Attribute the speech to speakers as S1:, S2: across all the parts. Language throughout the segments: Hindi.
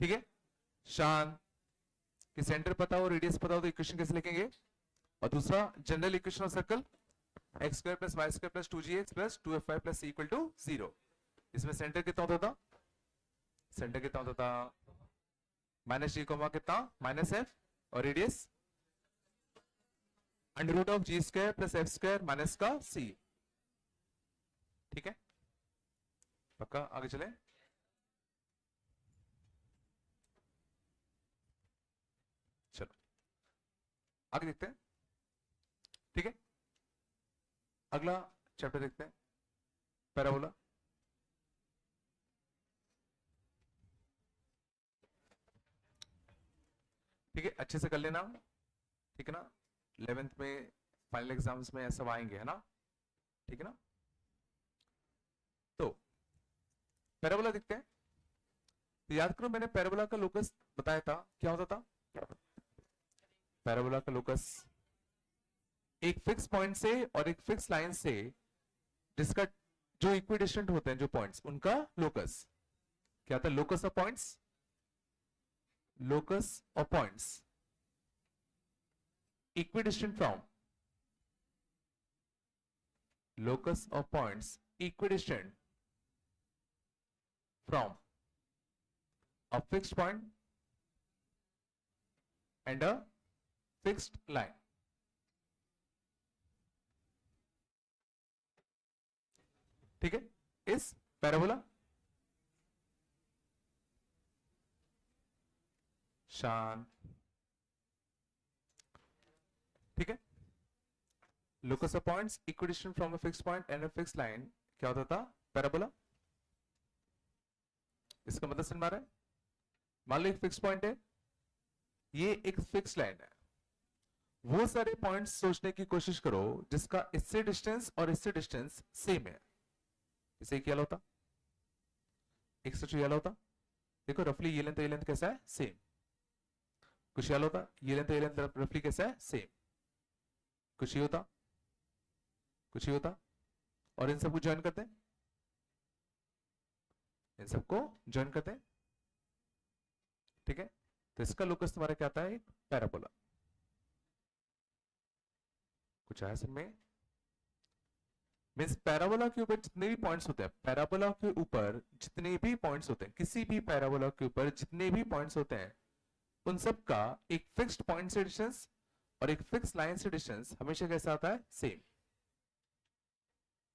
S1: ठीक है, शान कि सेंटर पता हो रेडियस पता हो तो इक्वेशन कैसे लिखेंगे। और दूसरा general equation of circle X square plus Y square plus 2gx plus 2fy plus c equal to 0। इसमें सेंटर कितना होता था, सेंटर कितना होता था माइनस जी कोमा कितना माइनस एफ, और radius under root of G square plus F square minus का सी। ठीक है, पक्का, आगे चले। चलो आगे देखते हैं। ठीक है, अगला चैप्टर देखते हैं, पैराबोला। ठीक है, अच्छे से कर लेना, ठीक है ना, 11th में फाइनल एग्जाम्स में सब आएंगे, है ना, ठीक है ना। तो पैराबोला देखते हैं। तो याद करो मैंने पैराबोला का लोकस बताया था, क्या होता था। पैराबोला का लोकस एक फिक्स पॉइंट से और एक फिक्स लाइन से जिसका जो इक्विडिस्टेंट होते हैं जो पॉइंट्स, उनका लोकस क्या था, locus of points, locus of points equidistant from, locus of points equidistant from a fixed point and a fixed line. ठीक है, इस पैराबोला शांत, ठीक है, locus of points equidistant from a fixed point and a fixed line क्या होता था, पैराबोला। इसका मतलब समझ में आ रहा है। मान लो एक फिक्स पॉइंट है, ये एक फिक्स लाइन है, वो सारे पॉइंट्स सोचने की कोशिश करो जिसका इससे डिस्टेंस और इससे डिस्टेंस सेम है। इसे क्या होता, एक सोचो ये होता, देखो रफली ये लेंथ कैसा है, सेम। कुछ ये होता, ये लेंथ रफली कैसा है, सेम। कुछ ये होता, कुछ ही होता, और इन सबको ज्वाइन करते हैं, इन सबको ज्वाइन करते हैं। ठीक है, तो इसका लोकस तुम्हारा क्या आता है, एक पैराबोला। कुछ आया समझ, मींस पैराबोला के ऊपर जितने भी पॉइंट्स होते हैं, पैराबोला के ऊपर जितने भी पॉइंट्स होते हैं, किसी भी पैराबोला के ऊपर जितने भी पॉइंट्स होते हैं, उन सब का एक फिक्स्ड पॉइंट से डिस्टेंस और एक फिक्स लाइन से डिस्टेंस हमेशा कैसा आता है, सेम।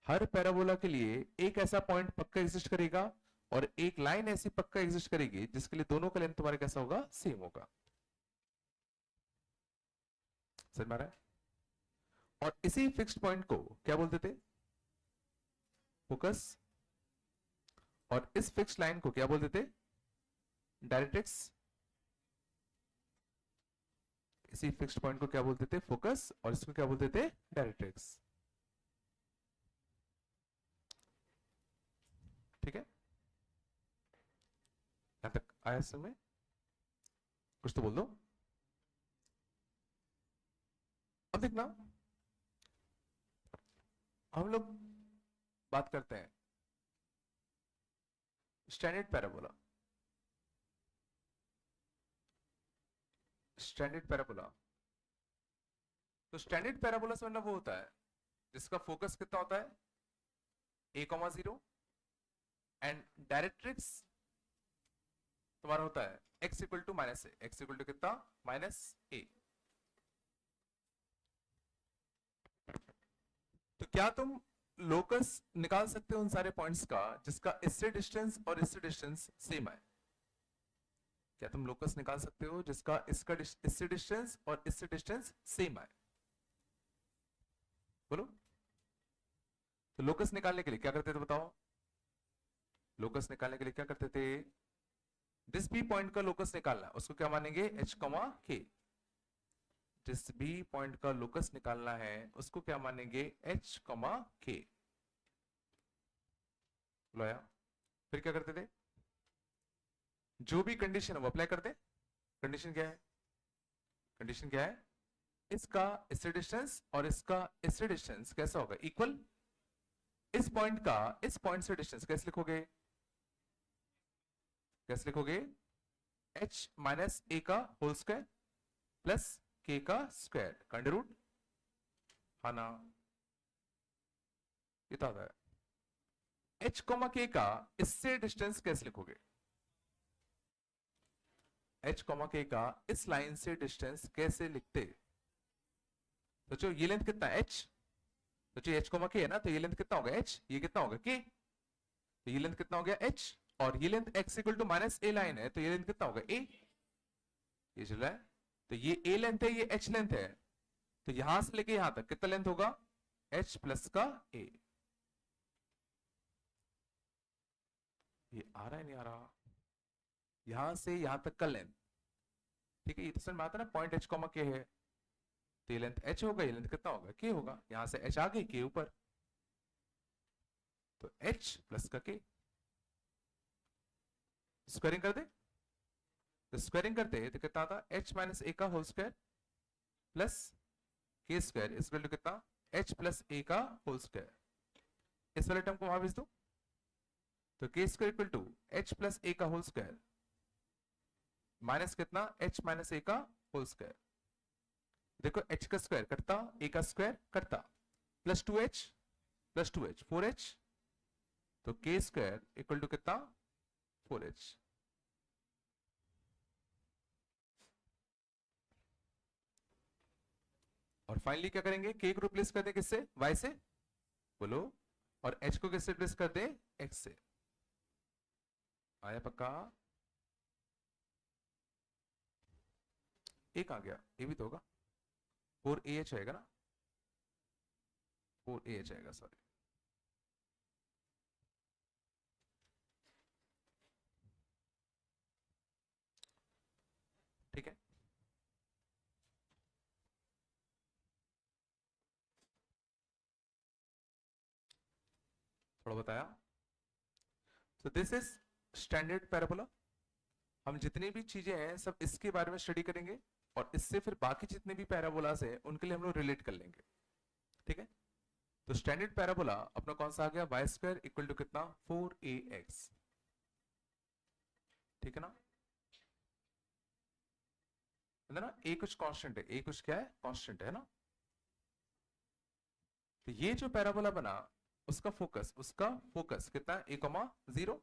S1: हर पैराबोला के लिए एक ऐसा पॉइंट पक्का एग्जिस्ट करेगा और एक लाइन ऐसी पक्का एग्जिस्ट करेगी जिसके लिए दोनों का लेंथ तुम्हारे कैसा होगा, सेम होगा। समझ में आ रहा है। और इसी फिक्स्ड पॉइंट को क्या बोलते थे, फोकस, और इस फिक्स्ड लाइन को क्या बोलते थे, डायरेक्ट्रिक्स। इसी फिक्स्ड पॉइंट को क्या बोलते थे, फोकस, और इसको क्या बोलते थे, डायरेक्ट्रिक्स। ठीक है, यहां तक आया समय, कुछ तो बोल दो। अब देखना, हम लोग बात करते हैं स्टैंडर्ड पैराबोला। स्टैंडर्ड पैराबोला, तो स्टैंडर्ड पैराबोला से मतलब वो होता है जिसका फोकस कितना होता है, a,0 एंड डायरेक्ट्रिक्स तुम्हारा होता है x equal to minus a, x equal to कितना, माइनस ए। तो क्या तुम लोकस निकाल सकते हो उन सारे पॉइंट्स का जिसका इससे डिस्टेंस और इससे डिस्टेंस सेम है। क्या तुम लोकस निकाल सकते हो जिसका इससे डिस्टेंस और इससे डिस्टेंस सेम है, बोलो। तो लोकस निकालने के लिए क्या करते थे बताओ, लोकस निकालने के लिए क्या करते थे, जिस भी पॉइंट का लोकस निकालना है उसको क्या मानेंगे, h, k। जिस भी पॉइंट का लोकस निकालना है उसको क्या मानेंगे, h, k। लोया, फिर क्या करते थे, जो भी कंडीशन है वो अप्लाई करते। कंडीशन क्या है, कंडीशन क्या है, इसका इससे डिस्टेंस और इसका इससे डिस्टेंस कैसा होगा, इक्वल। इस पॉइंट का इस पॉइंट से डिस्टेंस कैसे लिखोगे, कैसे लिखोगे, एच माइनस ए का होल स्क्वायर प्लस के का स्क्वायर का अंडर रूट, हाँ ना, ये तो आता है। एच कॉमा के का इससे डिस्टेंस कैसे लिखोगे? एच कॉमा के का इस लाइन से डिस्टेंस कैसे लिखते? सोचो ये लेंथ कितना है एच, सोचो एच कॉमा के है ना, तो ये लेंथ कितना होगा एच, ये कितना होगा के, तो ये लेंथ कितना हो गया एच, और ये length x equal to minus a line है, तो ये लेंथ कितना होगा ए, ये चल रहा है, तो ये ए लेंथ है, ये एच लेंथ है, तो यहां से लेके यहां तक कितना लेंथ होगा एच प्लस का ए। ये आ रहा है नहीं आ रहा, यहां से यहां तक का लेंथ, ठीक है, ये तो समझ में आता है ना, पॉइंट एच कॉमा के है, तो ये लेंथ एच होगा, ये लेंथ कितना होगा के होगा, यहां से एच आ गई के ऊपर, तो एच प्लस का के, स्क्वायरिंग कर दे, तो स्क्वायरिंग करते हैं तो कितना आता एच माइनस ए का होल स्क्वायर प्लस के स्क्वायर इक्वल टू कितना एच प्लस ए का होल स्क्वायर, इस वाले टर्म को वहां भेज दो, तो के square equal to H plus A का होल स्क्वायर माइनस कितना एच माइनस ए का होल स्क्वायर, देखो एच का स्क्वायर कटता, ए का स्क्वायर कटता, प्लस टू एच 4h, तो के स्क्वायर इक्वल टू कितना 4h। और फाइनली क्या करेंगे, के को रिप्लेस कर दें किससे, y से, बोलो, और h को किससे रिप्लेस कर दें, x से। आया पक्का? ए कहां गया, ए भी तो होगा, 4ah आएगा ना, 4ah आएगा, सॉरी, ठीक है। थोड़ा बताया, तो दिस इज स्टैंडर्ड पैराबोला। हम जितनी भी चीजें हैं सब इसके बारे में स्टडी करेंगे, और इससे फिर बाकी जितने भी पैराबोलास हैं उनके लिए हम लोग रिलेट कर लेंगे, ठीक है। तो स्टैंडर्ड पैराबोला अपना कौन सा आ गया, वाई स्क्वायर इक्वल टू कितना 4ax, ठीक है ना, ना ए कुछ कांस्टेंट है, ए कुछ क्या है कांस्टेंट है ना, तो ये जो पैराबोला बना उसका फोकस कितना है ए कॉमा 0,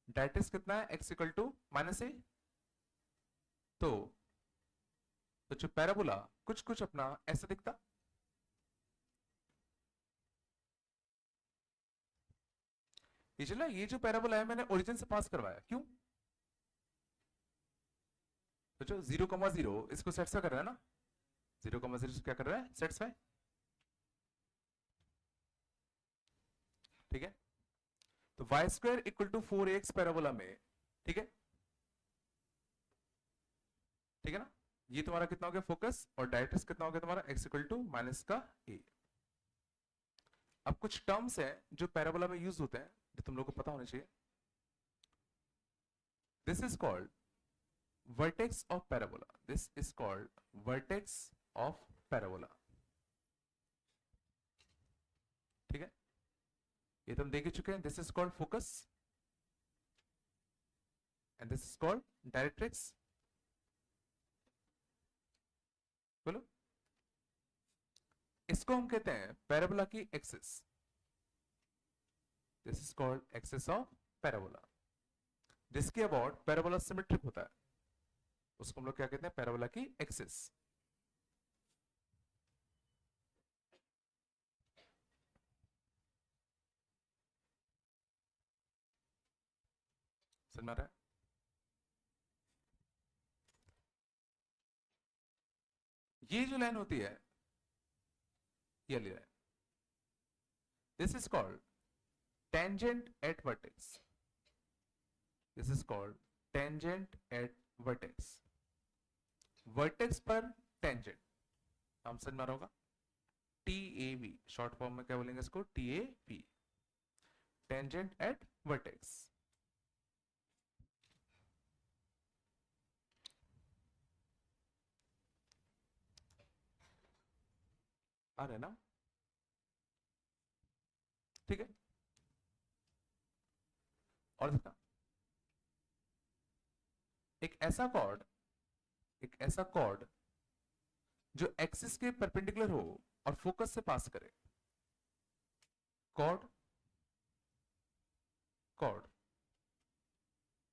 S1: डायरेक्ट्रिक्स कितना है x equal to minus a, तो जो पैराबोला कुछ कुछ अपना ऐसा दिखता, ये चला, ये जो पैराबोला है मैंने ओरिजिन से पास करवाया, क्यों, तो जो 0,0 इसको सेटिस्फाई कर रहा है ना, 0,0 क्या कर रहा है, सेटिस्फाई, ठीक है। तो y square equal to 4ax parabola में, ठीक है, ठीक है ना, ये तुम्हारा कितना हो गया फोकस, और डायरेक्ट्रिक्स कितना हो गया तुम्हारा x इक्वल टू माइनस का a। अब कुछ टर्म्स है जो पैराबोला में यूज होते हैं जो तुम लोग को पता होना चाहिए, this is called vertex of parabola, this is called vertex of parabola, ठीक है, ये तुम देख चुके हैं, this is called focus and this is called directrix, बोलो, इसको हम कहते हैं पैराबोला की axis, this is called axis of parabola, जिसके अबाउट पैराबोला सिमेट्रिक होता है, उसको हम लोग क्या कहते हैं, पैराबोला की एक्सिस। समझ में आ रहा है? ये जो लाइन होती है, ये वाली line, this is called tangent at vertex, this is called tangent at vertex, vertex पर टेंजेंट, नाम समझ में आ रहा होगा, TAV, शॉर्ट फॉर्म में क्या बोलेंगे इसको, TAV, टेंजेंट एट वर्टेक्स। आ रहे ना, ठीक है, और देखना, एक ऐसा कॉर्ड जो एक्सिस के परपेंडिकुलर हो और फोकस से पास करे, cord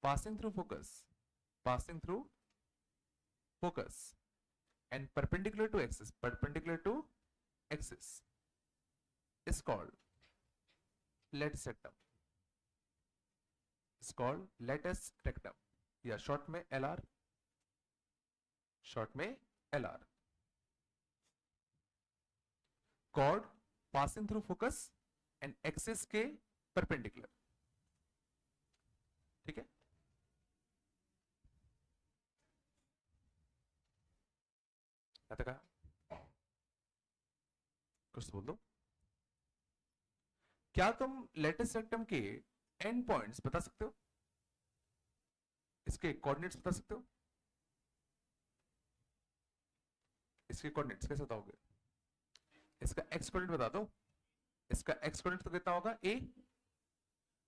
S1: passing through focus and perpendicular to axis is called lattice rectum या शॉर्ट में LR cord passing through focus and axis के परपेंडिकुलर। ठीक है, कहा कुछ तो बोल दो। क्या तुम लेटिस रेक्टम के एंड पॉइंट्स बता सकते हो? इसके कोऑर्डिनेट्स बता सकते हो? इसके कोऑर्डिनेट्स कैसे बताओगे? इसका एक्स कोऑर्डिनेट बता दो। इसका एक्स कोऑर्डिनेट तो कितना होगा? ए।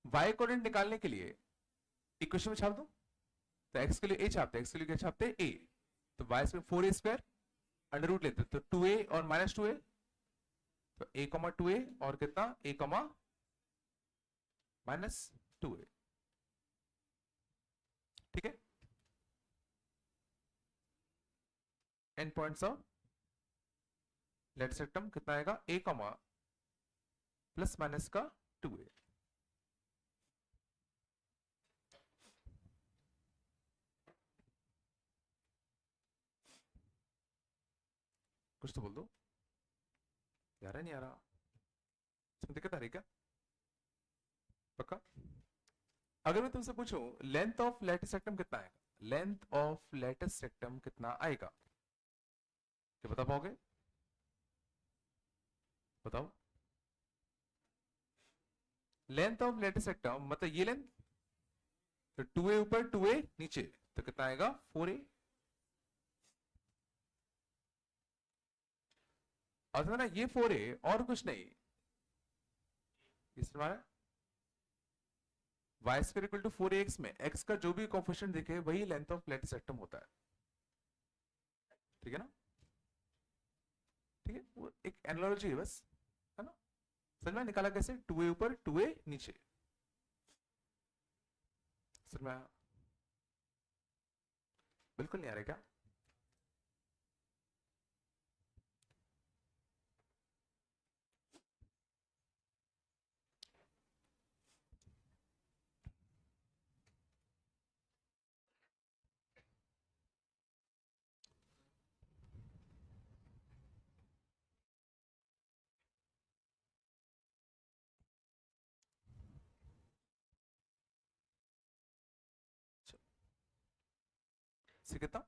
S1: वाई कोऑर्डिनेट निकालने के लिए इक्वेशन में छाप दो, तो एक्स के लिए ए छापते, एक्स के लिए क्या छापते? ए। तो y square 4a square under root लेते, तो 2a और -2a, तो a, 2a और कितना? a, -2a। ठीक है, end points of latus rectum कितना आएगा? a, प्लस का 2a। कुछ तो बोल दो यार, नहीं आ रहा, इसमें दिक्कत आ रही क्या? पक्का? अगर मैं तुमसे पूछूं लेंथ ऑफ लेटिस रेक्टम कितना आएगा, लेंथ ऑफ लेटिस रेक्टम कितना आएगा, क्या बता पाओगे? बताओ। लेंथ ऑफ लेटिस रेक्टम मतलब ये लेंथ, तो 2a ऊपर 2a नीचे, तो कितना आएगा? 4a। और ना ये 4a और कुछ नहीं, इसमें y square equal to 4ax में x का जो भी कोफिशिएंट दिखे वही लेंथ ऑफ लेटिस रेक्टम होता है। ठीक है ना? ठीक है, वो एक एनालॉजी है बस, है ना? समझ में निकाला कैसे? 2a ऊपर 2a नीचे। समझ में आया? बिल्कुल नहीं आ रहा क्या? कितना?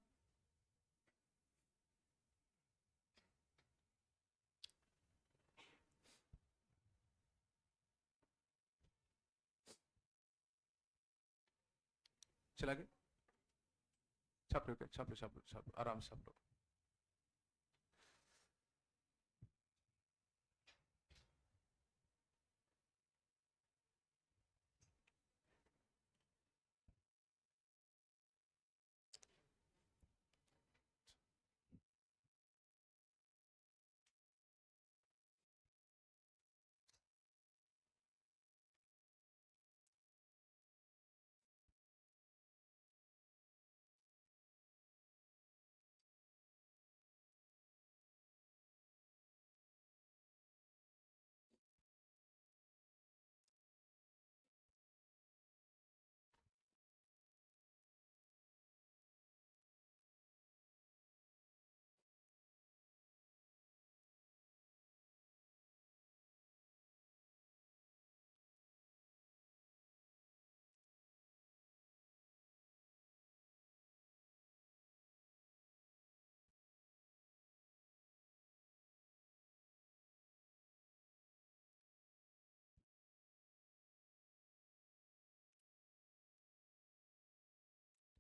S1: चला गया? छाप लो, छाप लो, छाप लो, छाप लो, आराम से छाप लो।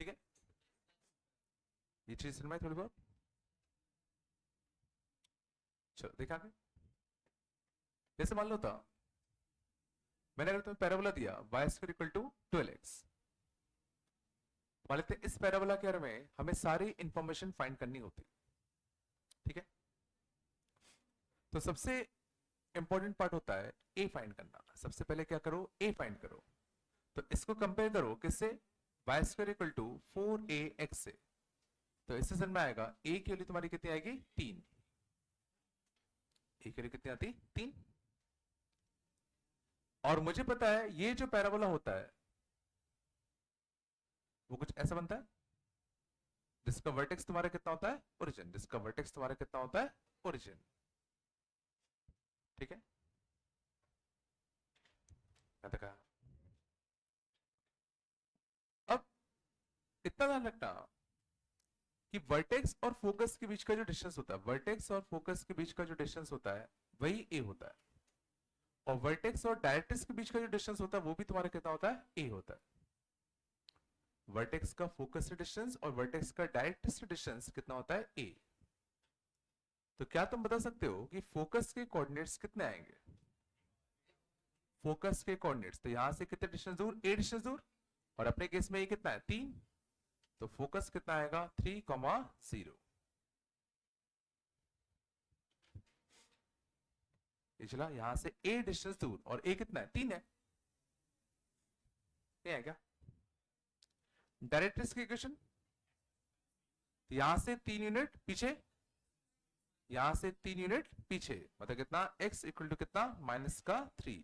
S1: ठीक है, ये चीज समझ में थोड़ी बहुत? चलो देखा फिर। जैसे मान लो था मैंने अगर तुम्हें पैराबोला दिया y square equal to 12x, मान लेते हैं इस पैराबोला के बारे में हमें सारी इंफॉर्मेशन फाइंड करनी होती, ठीक है। तो सबसे इंपॉर्टेंट पार्ट होता है ए फाइंड करना। सबसे पहले क्या करो, ए फाइंड करो। तो इसको कंपेयर करो किससे, Y square equal to 4ax से। तो इससे समझ में आएगा ए की वैल्यू तुम्हारी कितनी आएगी, 3। ए की वैल्यू कितनी आती, 3। और मुझे पता है ये जो पैराबोला होता है वो कुछ ऐसा बनता है जिसका वर्टेक्स तुम्हारा कितना होता है, ओरिजिन। जिसका वर्टेक्स तुम्हारा कितना होता है, ओरिजिन, ठीक है। देखा। अब इतना ध्यान रखना कि वर्टेक्स और फोकस के बीच का जो डिस्टेंस होता है, वर्टेक्स और फोकस के बीच का जो डिस्टेंस होता है वही ए होता है। और वर्टेक्स और डायरेक्ट्रिक्स के बीच का जो डिस्टेंस होता है वो भी तुम्हारा कितना होता है, ए होता है। वर्टेक्स का फोकस से डिस्टेंस और वर्टेक्स का डायरेक्ट्रिक्स से डिस्टेंस कितना होता है, ए। तो क्या तुम बता सकते हो कि फोकस के कोऑर्डिनेट्स कितने आएंगे, फोकस के कोऑर्डिनेट्स। तो यहां से कितने डिस्टेंस दूर, ए डिस्टेंस दूर, और अपने केस में ये कितना है, 3। तो फोकस कितना आएगा, 3,0। पिछला यहां से ए डिस्टेंस दूर और ए कितना है, 3 है। ये है क्या डायरेक्ट्रिक्स की इक्वेशन। यहां से 3 यूनिट पीछे, यहां से 3 यूनिट पीछे, मतलब कितना, x इक्वल टू कितना, -3।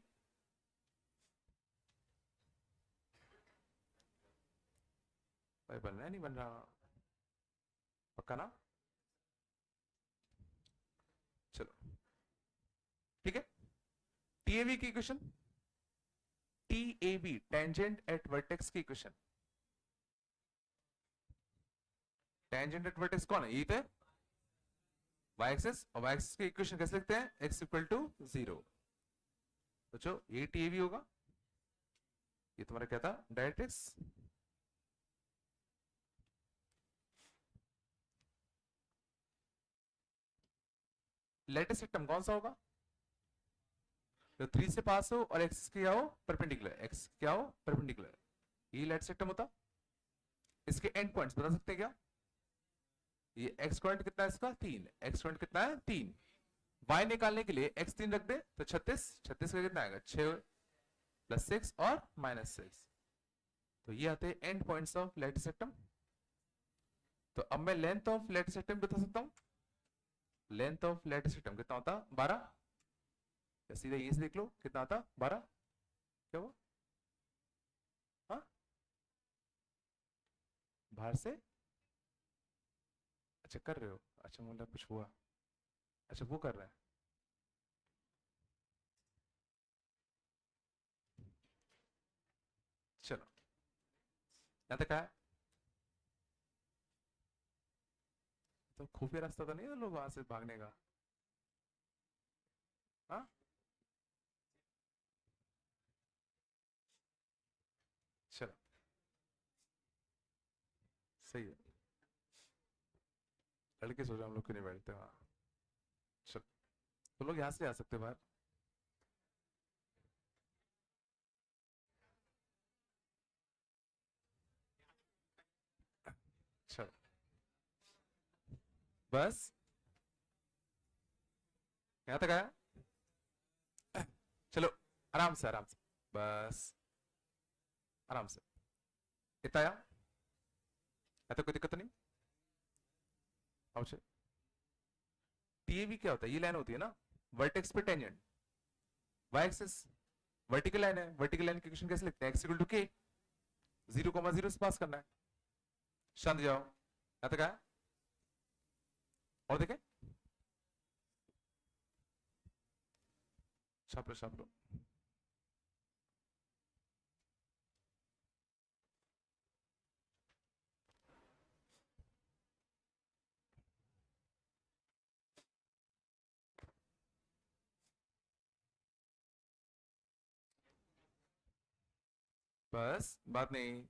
S1: भाई बन रहा है, नहीं बन रहा, पक्का ना, चलो ठीक है। टीएवी की equation, TAV tangent at vertex की इक्वेशन। टेंजेंट एट वर्टेक्स कौन है, ये तो वाई एक्सिस, और वाई एक्सिस की इक्वेशन कैसे लिखते हैं, x इक्वल टू 0। सोचो ये टीएवी होगा, ये तुम्हारा क्या था, डायरेक्ट्रिक्स। लेटेस्ट सिस्टम कौन सा होगा, जो 3 से पास हो और एक्स क्या हो, परपेंडिकुलर, एक्स क्या हो, परपेंडिकुलर, ये लेटेस्ट सिस्टम होता। इसके एंड पॉइंट्स बता सकते हैं क्या, ये एक्स पॉइंट कितना है इसका, 3, एक्स पॉइंट कितना है, 3। वाई निकालने के लिए एक्स 3 रख दे तो 36, 36 का कितना आएगा, 6 + 6 और -6। तो ये आते हैं and points of latest system. तो अब मैं लेंथ ऑफ लेटेस्ट सिस्टम बता सकता हूं, लेंथ ऑफ लेटेस्ट सिस्टम कितना होता, 12। या सीधा ये से देख लो कितना आता, 12। क्या हुआ, हाँ बाहर से, अच्छा कर रहे हो, अच्छा मतलब कुछ हुआ, अच्छा वो कर रहे हैं, चलो यहाँ तक आया। तो खुफिया रास्ता तो नहीं है लोग वहां से भागने का, हाँ चलो सही है। लड़के सोचा हम लोग क्यों नहीं बैठते वहां, चलो तो लोग यहाँ से आ सकते हैं बाहर। चलो बस यहाँ तक आया, चलो आराम से आराम से, बस आराम से, इतना आया, या तो कोई दिक्कत नहीं। अब टीएवी क्या होता है, ये लाइन होती है ना वर्टेक्स पे tangent, y axis vertical line है, वर्टिकल लाइन की इक्वेशन कैसे लिखते हैं, x इक्वल टू k, 0,0 से पास करना है। शांत जाओ, यहाँ तक आया, और देखें, छाप लो छाप लो। बस बात नहीं,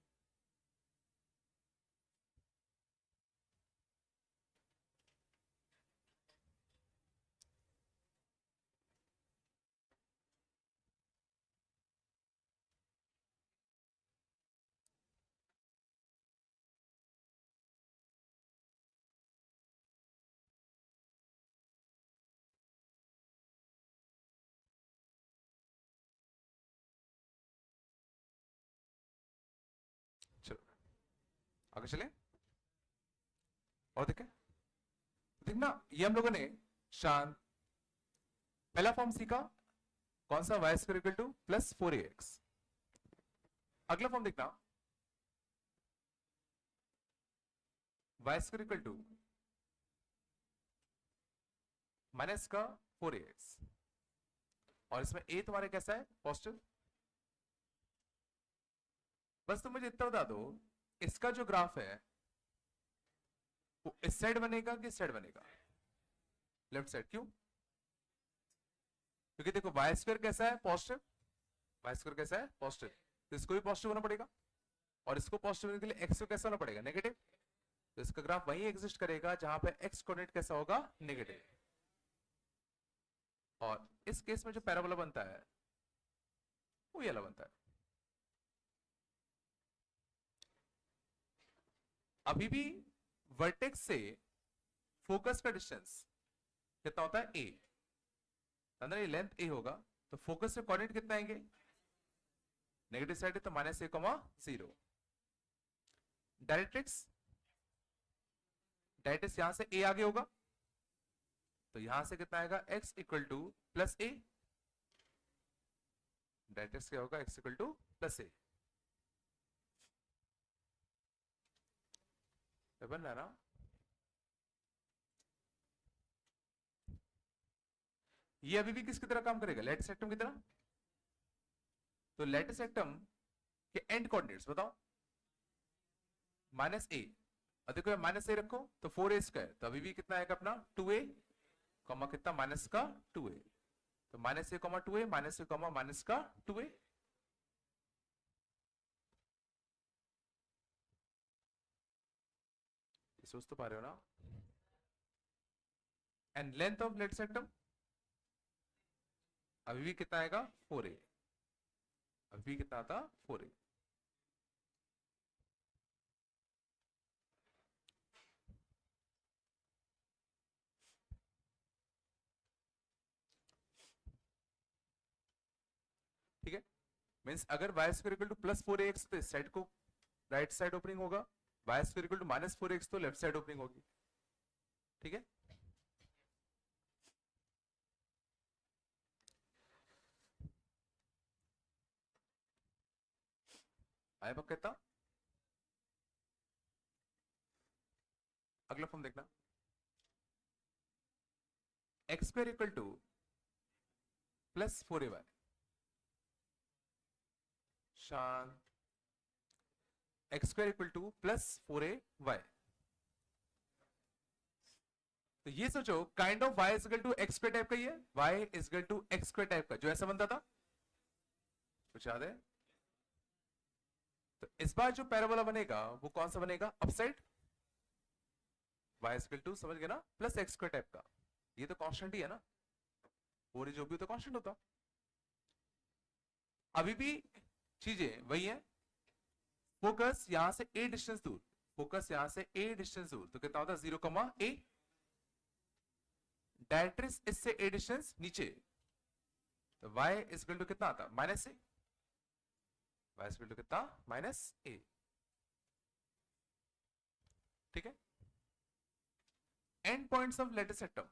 S1: आगे चले और देखें। देखना ये हम लोगों ने शान पहला फॉर्म सीखा कौन सा, y square equal to plus 4ax। अगला फॉर्म देखना y square equal to minus का 4ax, और इसमें a तुम्हारे कैसा है, पॉजिटिव। बस तुम मुझे इतना बता दो इसका जो ग्राफ है वो इस साइड बनेगा कि इस साइड बनेगा, लेफ्ट साइड। क्यों? क्योंकि देखो वाई स्क्वायर कैसा है, पॉजिटिव, वाई स्क्वायर कैसा है, पॉजिटिव, तो इसको भी पॉजिटिव होना पड़ेगा, और इसको पॉजिटिव होने के लिए एक्स को कैसा होना पड़ेगा, नेगेटिव। तो इसका ग्राफ वहीं एग्जिस्ट करेगा जहां पे एक्स कोऑर्डिनेट कैसा होगा, नेगेटिव। और इस केस में जो पैराबोला बनता है वो ये वाला बनता है। अभी भी वर्टेक्स से फोकस का डिस्टेंस कितना होता है, a, अंदर ये लेंथ a होगा, तो फोकस से कोऑर्डिनेट कितना आएंगे, नेगेटिव साइड है तो -a,0। डायरेक्ट्रिक्स यहां से a आगे होगा, तो यहां से कितना आएगा, x equal to plus a। Directrix क्या होगा, x equal to plus a। बन रहा ना? ये अभी भी किसकी तरह काम करेगा, लैटिस रेक्टम की तरह। तो लैटिस रेक्टम के एंड कोऑर्डिनेट्स बताओ, -a, और देखो माइनस ए रखो तो 4a², तो अभी भी कितना आएगा अपना 2a, कॉमा कितना माइनस का 2a, तो -a, 2a, -a, माइनस का 2a। सोच तो पा रहे हो ना? एंड लेंथ ऑफ लेट सेक्टम अभी भी कितना आएगा, 4a, अभी भी कितना था, 4a। ठीक है, मींस अगर y square equal to plus 4ax तो इस साइड को राइट साइड ओपनिंग होगा, y square equal to -4ax तो लेफ्ट साइड ओपनिंग होगी। ठीक है, आया पक्का इतना? अगला फॉर्म देखना, x square equal to plus 4ay, शान x square equal to plus 4ay। तो ये सोचो kind of y is equal to x square type का ही है, y is equal to x square type का जो ऐसा बनता था, कुछ याद है? तो इस बार जो पैराबोला बनेगा वो कौन सा बनेगा, upside, y is equal to, समझ गए ना, प्लस एक्स स्क्वायर टाइप का। ये तो कांस्टेंट ही है ना, और जो भी तो कांस्टेंट होता। अभी भी चीजें वही है, फोकस यहां से a डिस्टेंस दूर, फोकस यहां से a डिस्टेंस दूर, तो कितना होता है 0,a। डायरेक्ट्रिक्स इससे a डिस्टेंस नीचे, तो y इज इक्वल टू कितना आता, -a, y is equal to कितना, -a। ठीक है, end points of latus rectum,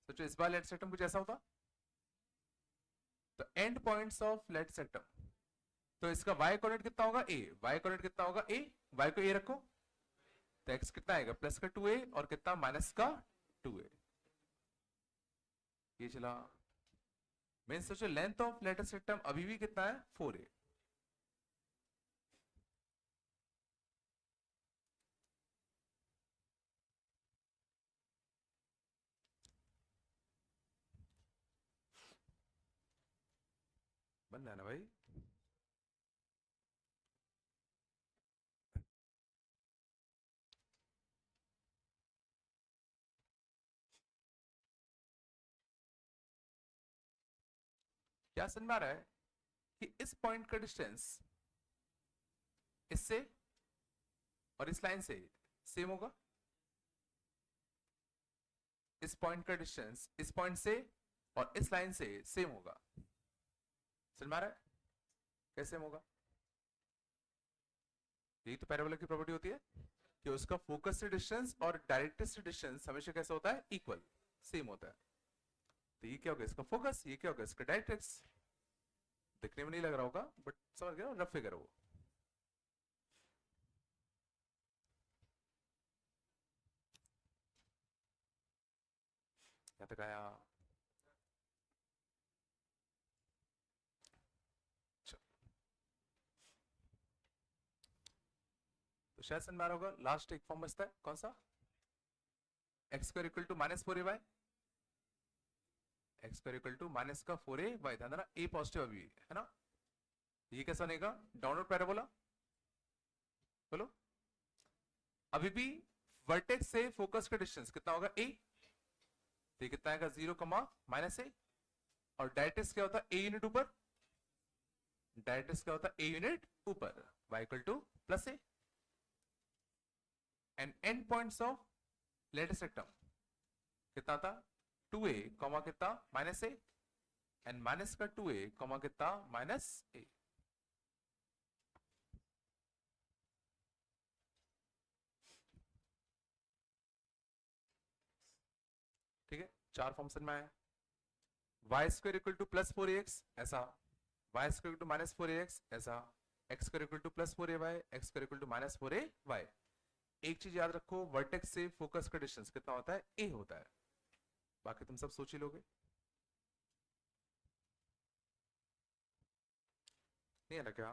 S1: सोचो इस बार लेटिस सेक्टम कुछ ऐसा होता, तो end points of latus rectum, तो इसका y कोऑर्डिनेट कितना होगा, a, y कोऑर्डिनेट कितना होगा, a, y को a रखो, तो x कितना आएगा, प्लस का 2a, और कितना माइनस का 2a। ये चला, मीन सोचो लेंथ ऑफ लेटिस सेक्टम अभी भी कितना है, 4a। बन रहा है ना भाई? क्या समझ में आ रहा है कि इस पॉइंट का डिस्टेंस इससे और इस लाइन से सेम होगा, इस पॉइंट का डिस्टेंस इस पॉइंट से और इस लाइन से सेम होगा। समझ में आ रहा है कैसे सेम होगा? यही तो पैराबोला की प्रॉपर्टी होती है कि उसका फोकस से डिस्टेंस और डायरेक्ट्रिक्स से डिस्टेंस हमेशा कैसा होता है, इक्वल, सेम होता है। तो ये क्या होगा इसका फोकस, ये क्या होगा इसका डायरेक्ट्रिक्स। दिखने में नहीं लग रहा होगा बट समझ गया, रफ फिगर है वो। यहाँ तक आया। तो शायद समझ में आ रहा होगा। लास्ट एक फॉर्म बचता है, कौन सा, x square equal to minus 4ay, x square equal to minus का 4ay, ध्यान देना ए पॉजिटिव अभी है ना। ये कैसा बनेगा, डाउनवर्ड पैराबोला। बोलो, अभी भी वर्टेक्स से फोकस का डिस्टेंस कितना होगा, ए। तो ये कितना आएगा, 0, माइनस ए। और डायरेक्ट्रिक्स क्या होता है, ए यूनिट ऊपर। डायरेक्ट्रिक्स क्या होता है, ए यूनिट ऊपर, y equal to plus A. And and points of latus rectum कितना था, 2a, कितना माइनस ए, एंड माइनस का 2a, कितना माइनस ए। ठीक है, चार फॉर्मेशन में आया। Y square equal to plus 4ax ऐसा, y square equal to minus 4ax ऐसा, x square equal to plus 4ay, x square equal to minus 4ay। एक चीज याद रखो, वर्टेक्स से फोकस का डिस्टेंस कितना होता है, ए होता है। बाकी तुम सब सोच ही लोगे, नहीं है ना क्या।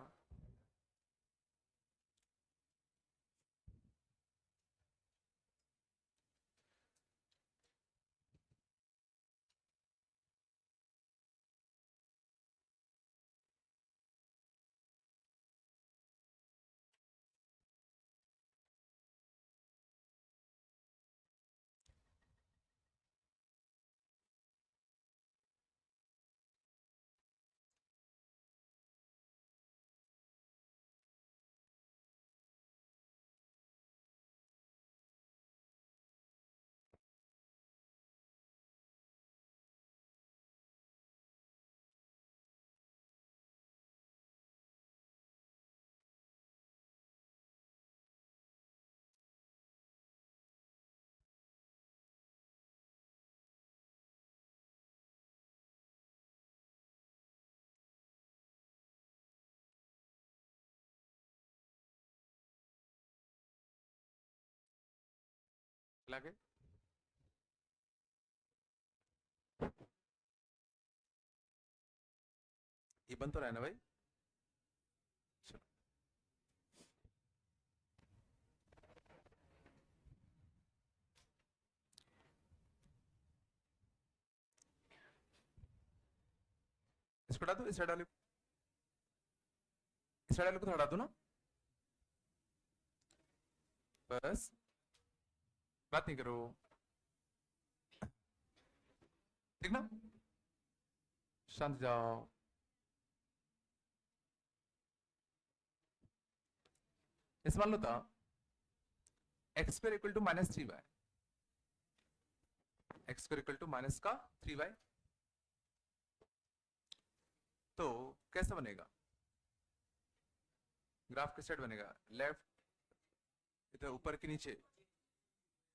S1: लगे ये बन तो रहा है ना भाई। चलो, इसको हटा दो, इस हटा लो, इस हटा लो को हटा दो ना, बस बात नहीं करो, ठीक ना, शांत जाओ। इस मान लो था x square equal to minus 3y, x square equal to minus का 3y। तो कैसे बनेगा ग्राफ, किस साइड बनेगा, लेफ्ट, इधर ऊपर के नीचे।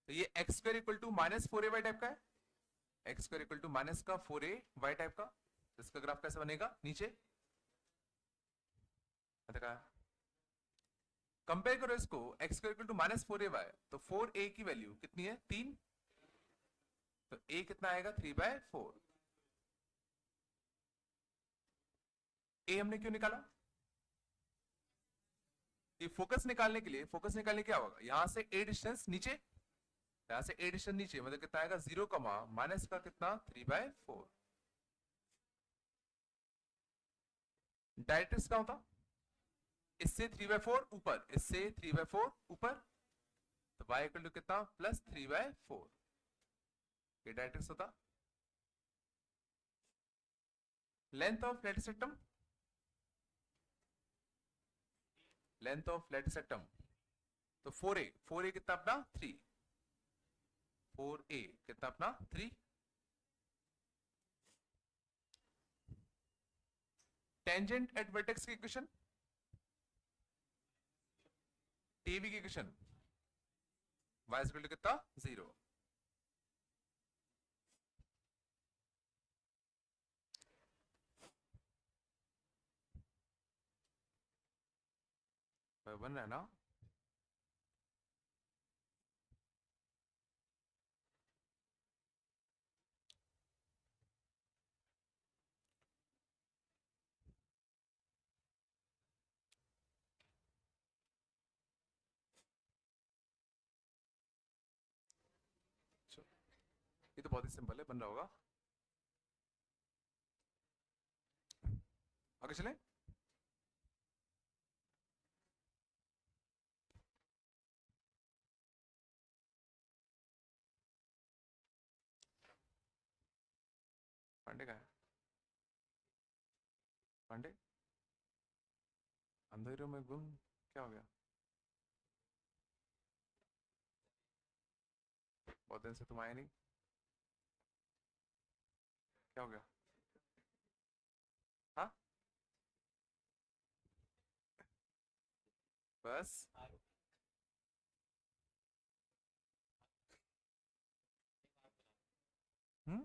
S1: तो ये x square equal to minus 4ay type का है, x square equal to minus का 4ay टाइप का। तो इसका ग्राफ कैसे बनेगा, नीचे कंपेयर करो इसको, x square equal to minus 4ay, तो 4a की वैल्यू कितनी है, 3। तो a कितना आएगा, 3/4। a हमने क्यों निकाला, ये फोकस निकालने के लिए। फोकस निकालने क्या होगा, यहां से a डिस्टेंस नीचे, यहां से a डिस्टेंस नीचे, मतलब कितना आएगा 0, माइनस का कितना 3/4। डायरेक्ट्रिक्स का होता, इससे 3/4 ऊपर, इससे 3/4 ऊपर, तो y इक्वल टू कितना प्लस 3/4, ये डायरेक्ट्रिक्स होता। Length of latus rectum, length of latus rectum, तो 4a कितना अपना 3, 4a कितना अपना 3। टेंजेंट एट वर्टेक्स की इक्वेशन, टीवी की इक्वेशन y इक्वल टू कितना 0। बन रहा है ना। ये तो बहुत ही सिंपल है, बन रहा होगा। आगे चलें। पांडे का है, पांडे अंधेरों में गुम, क्या हो गया? बहुत दिन से तुम आए नहीं, क्या हो गया? हाँ बस। हम्म,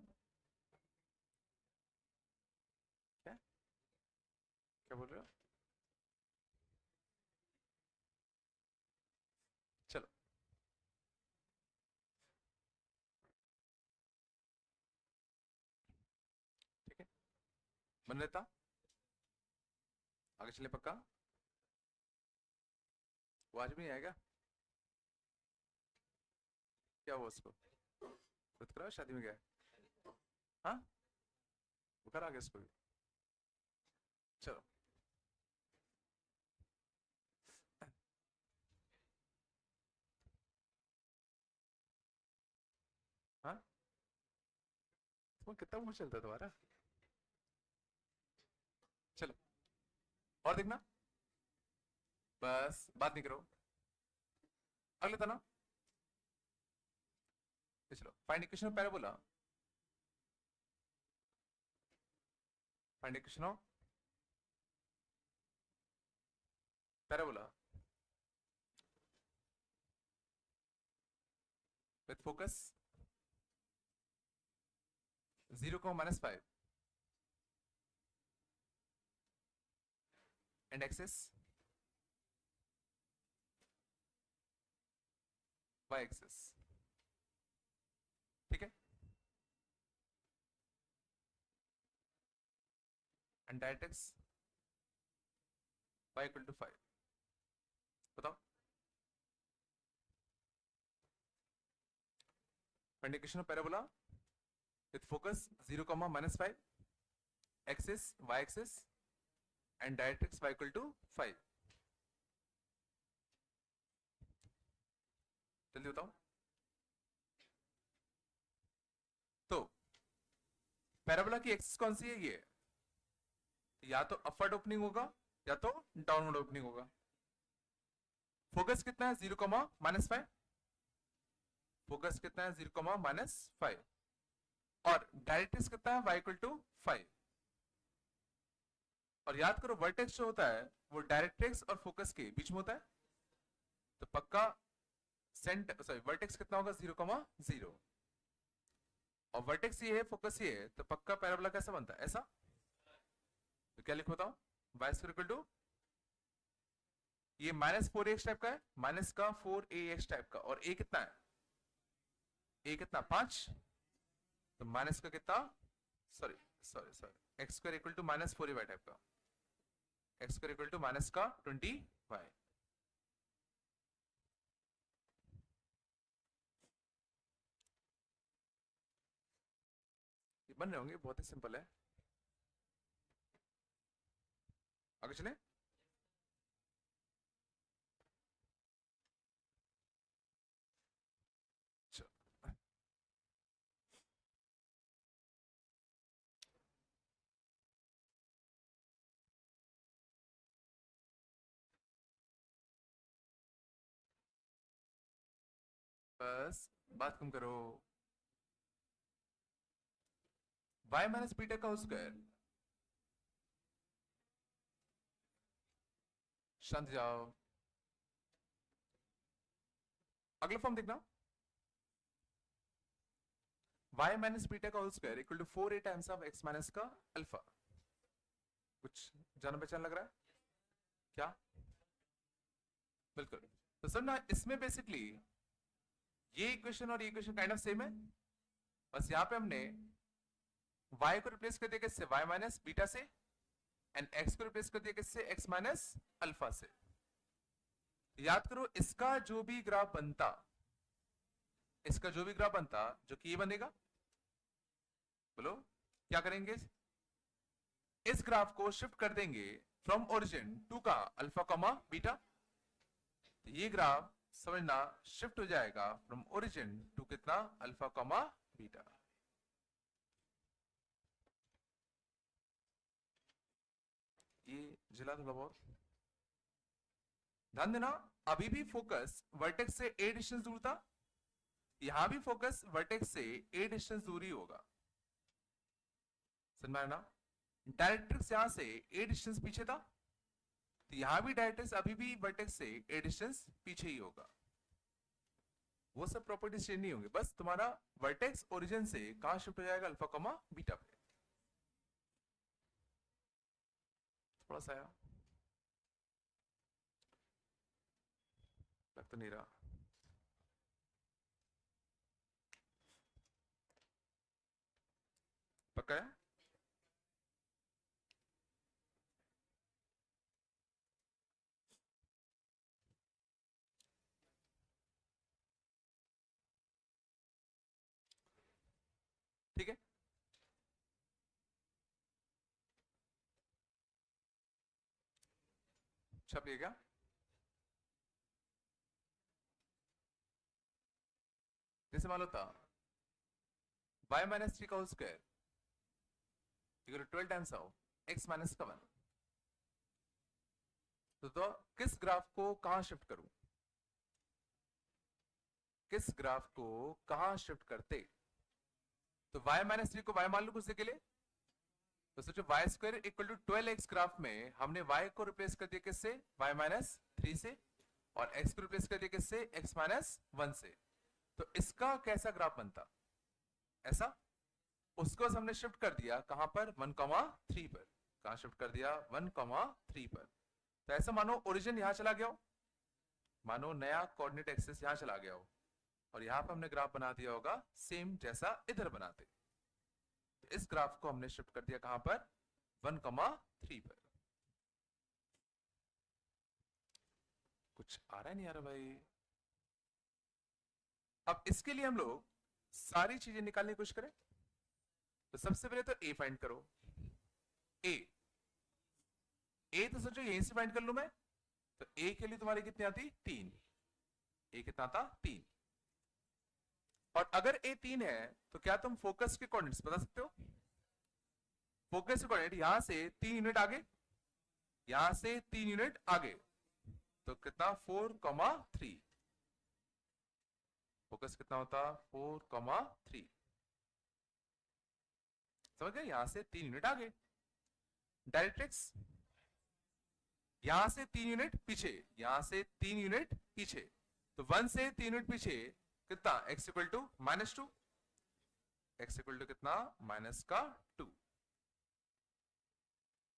S1: क्या क्या बोल रहे हो? चलो ठीक है, बन रहता। आगे चले पक्का। वो आज भी नहीं आएगा? क्या हुआ उसको? खुद करा शादी में गया? हाँ, बुखार आ गया उसको भी। चलो हाँ, तुम्हें कितना मुंह चलता है तुम्हारा। चलो और देखना, बस बात नहीं करो। अगले था ना, ये चलो find equation of parabola. Find equation of parabola with focus 0, -5 and axis y axis। ठीक है, and directrix y equal to 5। बताओ find equation of parabola with focus 0, -5, axis y axis and directrix y equal to 5। जल्दी बताओ। तो पैराबोला की एक्सिस कौन सी है? ये या तो अपवर्ड ओपनिंग होगा या तो डाउनवर्ड ओपनिंग होगा। फोकस कितना है? 0, -5। फोकस कितना है? 0, -5। और डायरेक्ट्रिक्स कितना है? y equal to 5। और याद करो वर्टेक्स जो होता है वो डायरेक्ट्रिक्स और फोकस के बीच में होता है, तो पक्का सेंटर सॉरी वर्टेक्स कितना होगा? 0, 0। और वर्टेक्स ये है, फोकस ये है, तो पक्का पैराबोला कैसा बनता है? ऐसा। तो क्या लिखो बताओ? y स्क्वायर इक्वल टू ये -4ax टाइप का है, माइनस का 4ax टाइप का, और a कितना है? a कितना? 5। तो माइनस का कितना? Sorry sorry sorry, X square equal to -4ay type का, X square equal to minus का 20y। ये बन रहे होंगे, बहुत ही सिंपल है। आगे चले। बस बात कम करो। y माइनस बीटा का स्क्वायर, शांत जाओ। अगला फॉर्म देखना, y माइनस बीटा का whole square equal to 4a times of x minus का अल्फा। कुछ जान पहचान लग रहा है क्या? बिल्कुल। तो सर ना इसमें बेसिकली ये इक्वेशन और ये इक्वेशन काइंड ऑफ सेम है, बस यहां पे हमने y को रिप्लेस कर दिया किससे, y माइनस बीटा से, एंड x को रिप्लेस कर दिया किससे, x माइनस अल्फा से। याद करो इसका जो भी ग्राफ बनता, इसका जो भी ग्राफ बनता, जो कि ये बनेगा, बोलो क्या करेंगे, इस ग्राफ को शिफ्ट कर देंगे फ्रॉम ओरिजिन टू का अल्फा कॉमा बीटा। तो ये ग्राफ समझना शिफ्ट हो जाएगा फ्रॉम ओरिजिन टू कितना, अल्फा कॉमा बीटा। ये जिला थोड़ा बहुत ध्यान देना, अभी भी फोकस वर्टेक्स से a डिस्टेंस दूर था, यहां भी फोकस वर्टेक्स से a डिस्टेंस दूर ही होगा, समझ में आया ना। डायरेक्ट्रिक्स यहां से a डिस्टेंस पीछे था, तो यहां भी डायरेक्ट्रिक्स अभी भी वर्टेक्स से a डिस्टेंस पीछे ही होगा। वो सब प्रॉपर्टीज चेंज नहीं होंगे, बस तुम्हारा वर्टेक्स ओरिजिन से कहां शिफ्ट हो जाएगा, अल्फा कॉमा बीटा पे। थोड़ा सा आया, लग तो नहीं रहा। पक्का है? ठीक है, छप गया क्या? जैसे मान लो था y माइनस 3 का whole square equal to 12 times of x minus का 1। तो किस ग्राफ को कहां शिफ्ट करूं, किस ग्राफ को कहां शिफ्ट करते, तो y माइनस 3 को y मान लो कुछ के लिए, तो सोचो y square equal to 12x graph में हमने y को रिप्लेस कर दिया किससे, y माइनस 3 से, और x को रिप्लेस कर दिया किससे, x माइनस 1 से। तो इसका कैसा ग्राफ बनता, ऐसा। उसको हमने शिफ्ट कर दिया कहां पर, 1,3 पर। कहां शिफ्ट कर दिया, 1,3 पर। तो ऐसा मानो ओरिजिन यहां चला गया हो, मानो नया कोऑर्डिनेट एक्सिस यहां चला गया हो, और यहां पर हमने ग्राफ बना दिया होगा सेम जैसा इधर बनाते। तो इस ग्राफ को हमने शिफ्ट कर दिया कहां पर, 1,3 पर। कुछ आ रहा है नहीं आ रहा भाई? अब इसके लिए हम लोग सारी चीजें निकालने की कोशिश करें। तो सबसे पहले तो ए फाइंड करो, ए तो सोचो यहीं से फाइंड कर लू मैं, तो ए के लिए तुम्हारी कितनी आती, 3। ए कितना था, 3। और अगर ए 3 है तो क्या तुम फोकस के कोऑर्डिनेट्स बता सकते हो, फोकस के कोऑर्डिनेट यहां से 3 यूनिट आगे, यहां से 3 यूनिट आगे, तो कितना, 4,3। फोकस कितना होता, 4,3। समझ गए, यहां से 3 यूनिट आगे। डायरेक्ट्रिक्स यहां से 3 यूनिट पीछे, यहां से 3 यूनिट पीछे, तो 1 से 3 यूनिट पीछे कितना, x equal to -2, x equal to कितना, -2।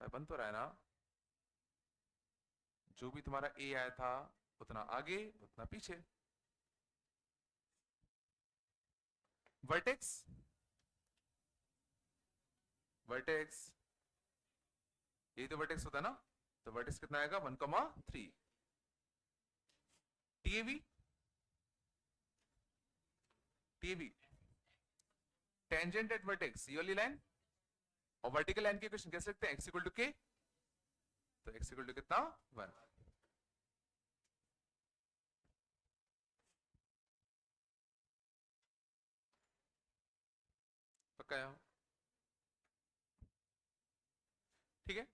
S1: बन तो रहा है ना, जो भी तुम्हारा a आया था उतना आगे उतना पीछे। वर्टेक्स ये तो वर्टेक्स होता है ना, तो वर्टेक्स कितना आएगा, 1,3। टीएवी टेंजेंट एट वर्टेक्स, ये वाली लाइन, और वर्टिकल लाइन की इक्वेशन कैसे लिखते हैं, x इक्वल टू k, तो x इक्वल टू कितना, 1। पक्का है? ठीक है।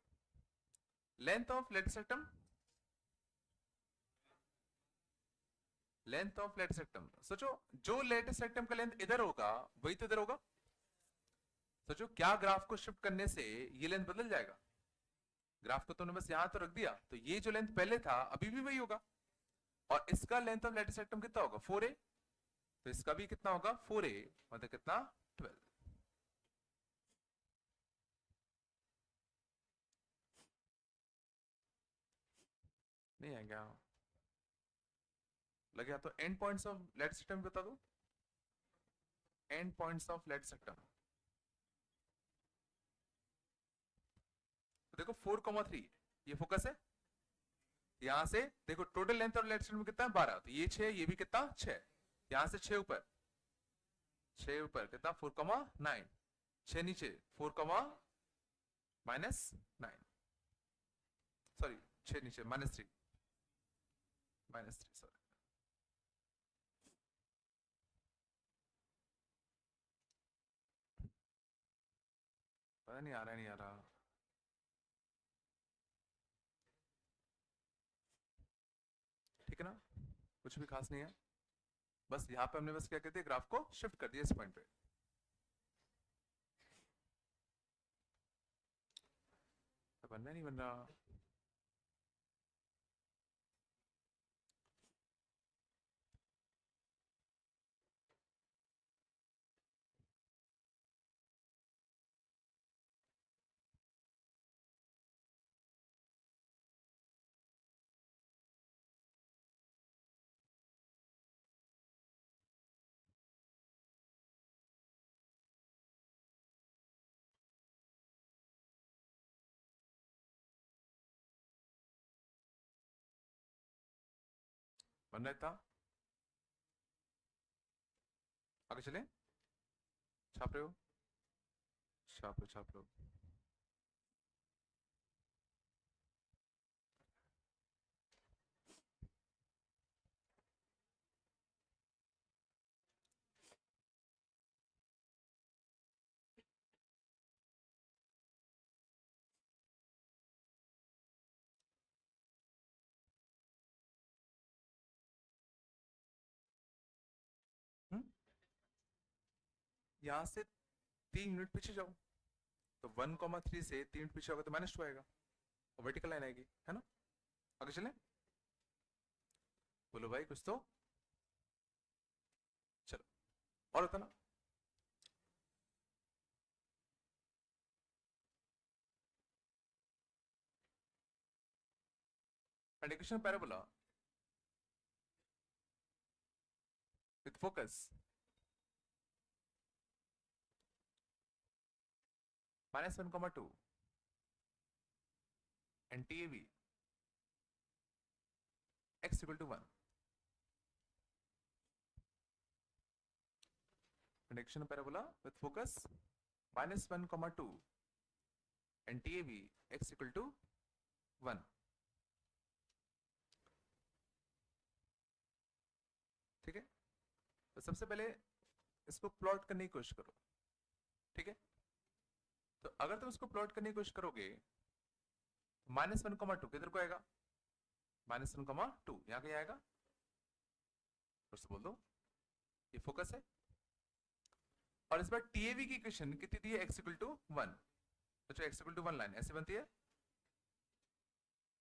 S1: Length of latus rectum, length of latus rectum, सोचो जो लेट सेक्टम का लेंथ इधर होगा वही तो इधर होगा। सोचो क्या ग्राफ को शिफ्ट करने से ये लेंथ बदल जाएगा, ग्राफ को तुमने बस यहां तो रख दिया, तो ये जो लेंथ पहले था अभी भी वही होगा, और इसका लेंथ ऑफ लेटिस रेक्टम कितना होगा 4a, तो इसका भी कितना होगा 4a, मतलब कितना 12। नहीं है क्या लगे? तो end points of latus rectum बता दो, end points of latus rectum. तो देखो 4,3 ये फोकस है, यहां से देखो total length of latus rectum कितना है 12, तो ये 6, ये भी कितना 6, यहां से 6 ऊपर, 6 ऊपर कितना 4,9, 6 नीचे 4, -9, सॉरी 6 नीचे -3, -3 सॉरी। पता नहीं आ रहा है, नहीं आ रहा। ठीक है ना, कुछ भी खास नहीं है, बस यहाँ पे हमने बस क्या कहते हैं ग्राफ को शिफ्ट कर दिया इस पॉइंट पे। बनना नहीं बन रहा। बन रहा था, आगे चले, छाप रहे हो, छाप लो छाप लो। यहां से 3 यूनिट पीछे जाओ, तो 1,3 से 3 यूनिट पीछे होगा तो -2 आएगा, और वर्टिकल लाइन आएगी, है ना। आगे चले, बोलो भाई कुछ तो, चलो और होता ना। and equation of parabola with focus -1,2 and TAV x equal to 1, and equation of parabola with focus -1,2 and TAV x equal to 1। ठीक है, तो सबसे पहले इसको प्लॉट करने की कोशिश करो, ठीक है। तो अगर तुम इसको प्लॉट करने की कोशिश करोगे, -1,2 किधर को आएगा, -1,2 यहां कहीं आएगा, फिर से बोल दो, ये फोकस है, और इस बार टीएवी की इक्वेशन कितनी दी है, x इक्वल टू 1, तो x इक्वल टू 1 लाइन ऐसे बनती है,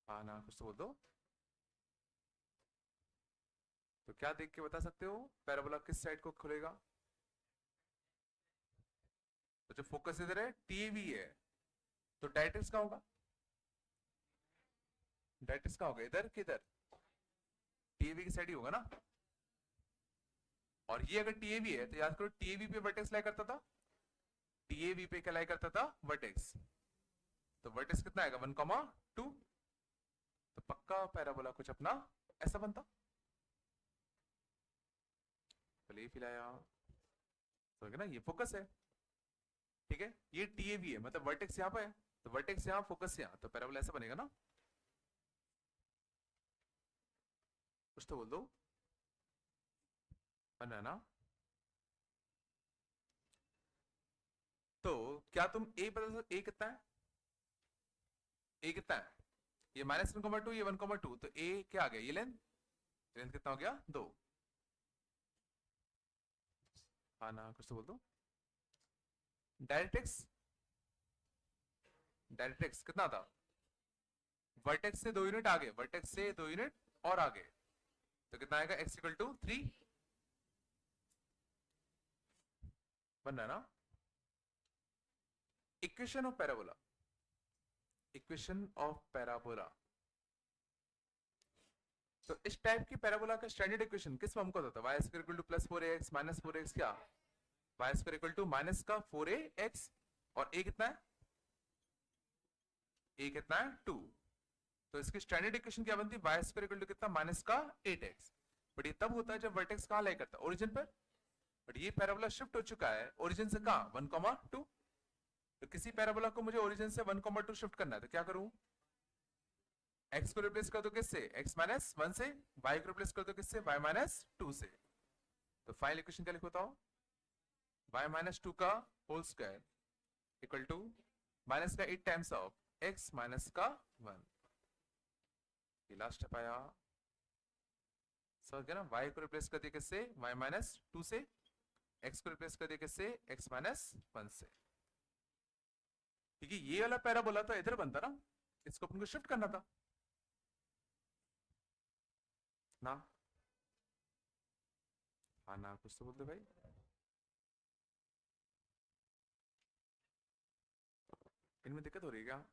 S1: हाँ ना, कुछ तो बोल दो। तो क्या देख के बता सकते हो पैराबोला किस साइड को खुलेगा, तो जो फोकस इधर है टीएवी है, तो डायरेक्ट्रिक्स का होगा, डायरेक्ट्रिक्स का होगा इधर किधर, टीएवी की साइड ही होगा ना। और ये अगर टीएवी है तो याद करो टीएवी पे वर्टेक्स लाई करता था, टीएवी पे क्या लाई करता था वर्टेक्स, तो वर्टेक्स कितना आएगा 1,2, तो पक्का पैराबोला कुछ अपना ऐसा बनता। चलिए फिलाया तो ना, ये फोकस है, ठीक है, ये टीएवी है, मतलब वर्टेक्स यहां पे है, तो वर्टेक्स यहां फोकस यहां, तो पैराबोला ऐसा बनेगा ना, कुछ तो बोल दो, बन रहा है ना। तो क्या तुम ए बता सकते, ए कितना है, ए कितना है, ये -1,2 ये 1,2, तो ए क्या आ गया, ये लेंथ, लेंथ कितना हो गया 2, हाँ ना, कुछ तो बोल दो। डायरेक्ट्रिक्स, डायरेक्ट्रिक्स कितना था, वर्टेक्स से 2 यूनिट आगे, वर्टेक्स से 2 यूनिट और आगे, तो कितना आएगा x इक्वल टू 3 बन रहा है ना। Equation of parabola, equation of parabola. तो इस टाइप की पैराबोला का स्टैंडर्ड इक्वेशन किस फॉर्म का होता है? y square equal to plus 4ax minus 4x क्या, y square equal to minus का 4ax और a कितना है, a कितना है 2। तो इसकी स्टैंडर्ड इक्वेशन क्या बनती है? y स्क्वायर इक्वल टू कितना, माइनस का 8x। बट ये तब होता है जब वर्टेक्स कहां लाई करता है, ओरिजिन पर। बट ये पैराबोला शिफ्ट हो चुका है ओरिजिन से कहां, 1,2। तो किसी पैराबोला को मुझे ओरिजिन से 1,2 शिफ्ट करना है, तो क्या करूं? x को रिप्लेस कर दो किससे, x माइनस 1 से, y को रिप्लेस कर दो किससे, y माइनस 2 से। तो फाइनल इक्वेशन क्या लिखो बताओ, y माइनस 2 का whole square equal to minus का 8 टाइम्स ऑफ x माइनस का 1। ये लास्ट स्टेप आया, समझ गया ना। y को रिप्लेस कर दिया किससे, y माइनस 2 से, x को रिप्लेस कर दिया किससे, x माइनस 1 से। क्योंकि ये वाला पैराबोला तो इधर बनता ना, इसको अपन को शिफ्ट करना था ना। हाँ ना, कुछ तो बोलते भाई। इनमें दिक्कत हो रही है क्या?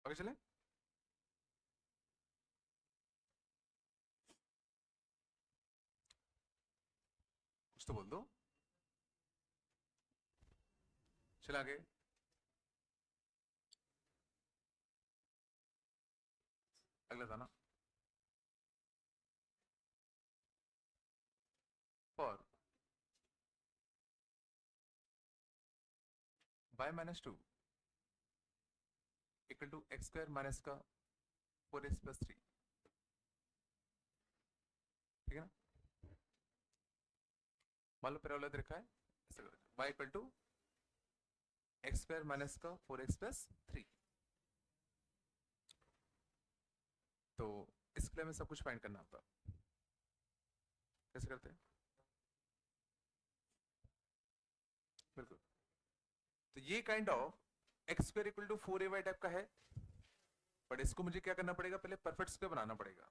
S1: आगे चले। कुछ तो बोल दो, चला आगे। अगला था ना, for y minus 2 equal to x square minus का 4x प्लस 3। ठीक है ना। मान लो पैराबोला दे रखा है ऐसा करो, y equal to x square minus का 4x प्लस 3। तो इसके लिए हमें सब कुछ फाइंड करना होता, कैसे करते हैं? बिल्कुल। तो ये kind of x square equal to 4ay type का है, बट इसको मुझे क्या करना पड़ेगा, पहले परफेक्ट स्क्वायर बनाना पड़ेगा।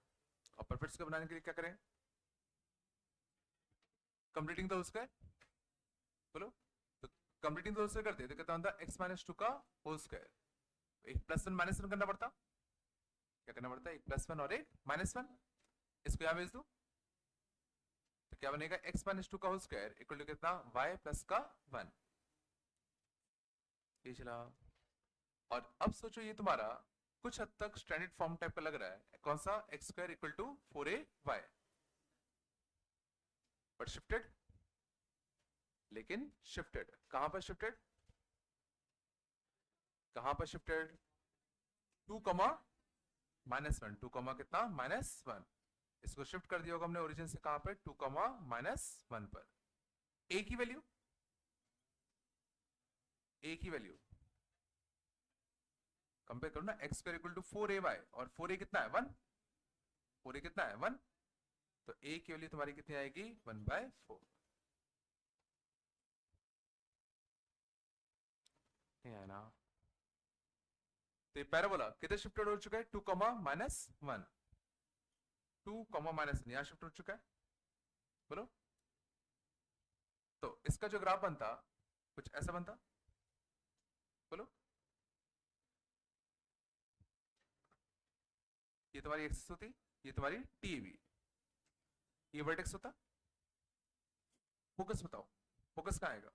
S1: और परफेक्ट स्क्वायर बनाने के लिए क्या करें, कंप्लीटिंग द होल स्क्वायर। बोलो। तो कंप्लीटिंग द होल स्क्वायर करते हैं तो कितना होता है, x माइनस 2 का होल स्क्वायर। एक प्लस 1 माइनस 1 करना पड़ता, क्या करना पड़ता है, एक प्लस 1 और एक माइनस 1। इसको यहां भेज दो तो क्या बनेगा, x माइनस 2 का होल स्क्वायर इक्वल टू कितना, y प्लस का 1। ये चला। और अब सोचो ये तुम्हारा कुछ हद तक स्टैंडर्ड फॉर्म टाइप का लग रहा है, कौन सा, x square equal to 4ay, but shifted. लेकिन शिफ्टेड कहां पर, शिफ्टेड कहां पर, शिफ्टेड 2 कमा माइनस 1, 2 कमा कितना, माइनस 1। इसको शिफ्ट कर दिया होगा हमने ओरिजिन से कहां पर, 2 कमा माइनस 1 पर। ए की वैल्यू, ए की वैल्यू कंपेयर करो ना, x square equal to 4ay और 4a कितना है 1, 4a कितना है 1। तो a की वैल्यू तुम्हारी कितनी आएगी, 1/4। नहीं है ना। तो ये पैराबोला किधर शिफ्टेड हो चुका है, 2 कमा माइनस 1। 2 कॉमा -1 यहां शिफ्ट हो चुका है, बोलो। तो इसका जो ग्राफ बनता कुछ ऐसा बनता, बोलो। ये तुम्हारी एक्सिस होती, ये तुम्हारी टीवी, ये वर्टेक्स होता। फोकस बताओ, फोकस कहाँ आएगा?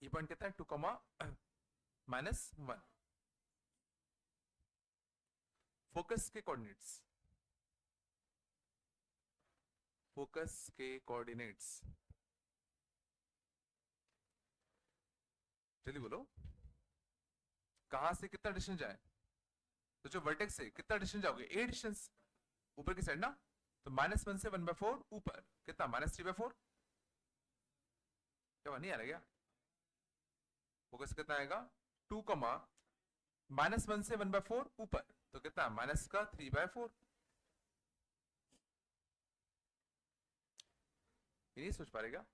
S1: ये पॉइंट कितना है? 2 कॉमा -1। फोकस के कोऑर्डिनेट्स, फोकस के कोऑर्डिनेट्स जल्दी बोलो, कहां से कितना डिस्टेंस जाए? तो जो वर्टेक्स से कितना डिस्टेंस जाओगे? ए डिस्टेंस ऊपर की साइड ना, तो -1 से 1/4 ऊपर कितना? -3/4। क्या नहीं आ रहा क्या? फोकस कितना आएगा? 2 कॉमा -1 से 1/4 ऊपर, तो कितना? -3/4। ये नहीं सोच पा रहेगा?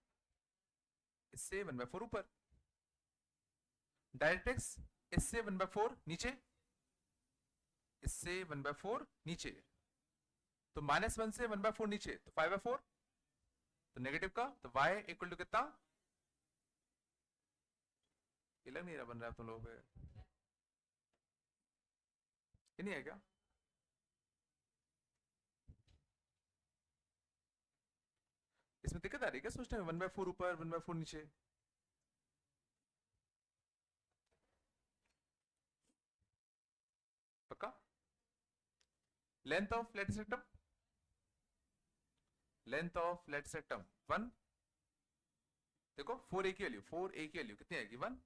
S1: इससे 1/4 ऊपर, डायरेक्ट एक्स इससे 1/4 नीचे, इससे 1/4 नीचे, तो -1 से 1/4 नीचे तो 5/4, तो नेगेटिव का, तो y इक्वल टू कितना? ये लग नहीं रहा बन रहा है तुम लोगों पे, ये नहीं है क्या? इसमें दिक्कत आ रही है क्या सोचने में? 1/4 ऊपर 1/4 नीचे, पक्का? Length of latus rectum, length of latus rectum 1। देखो 4a की वैल्यू, 4a की वैल्यू कितनी आएगी? 1।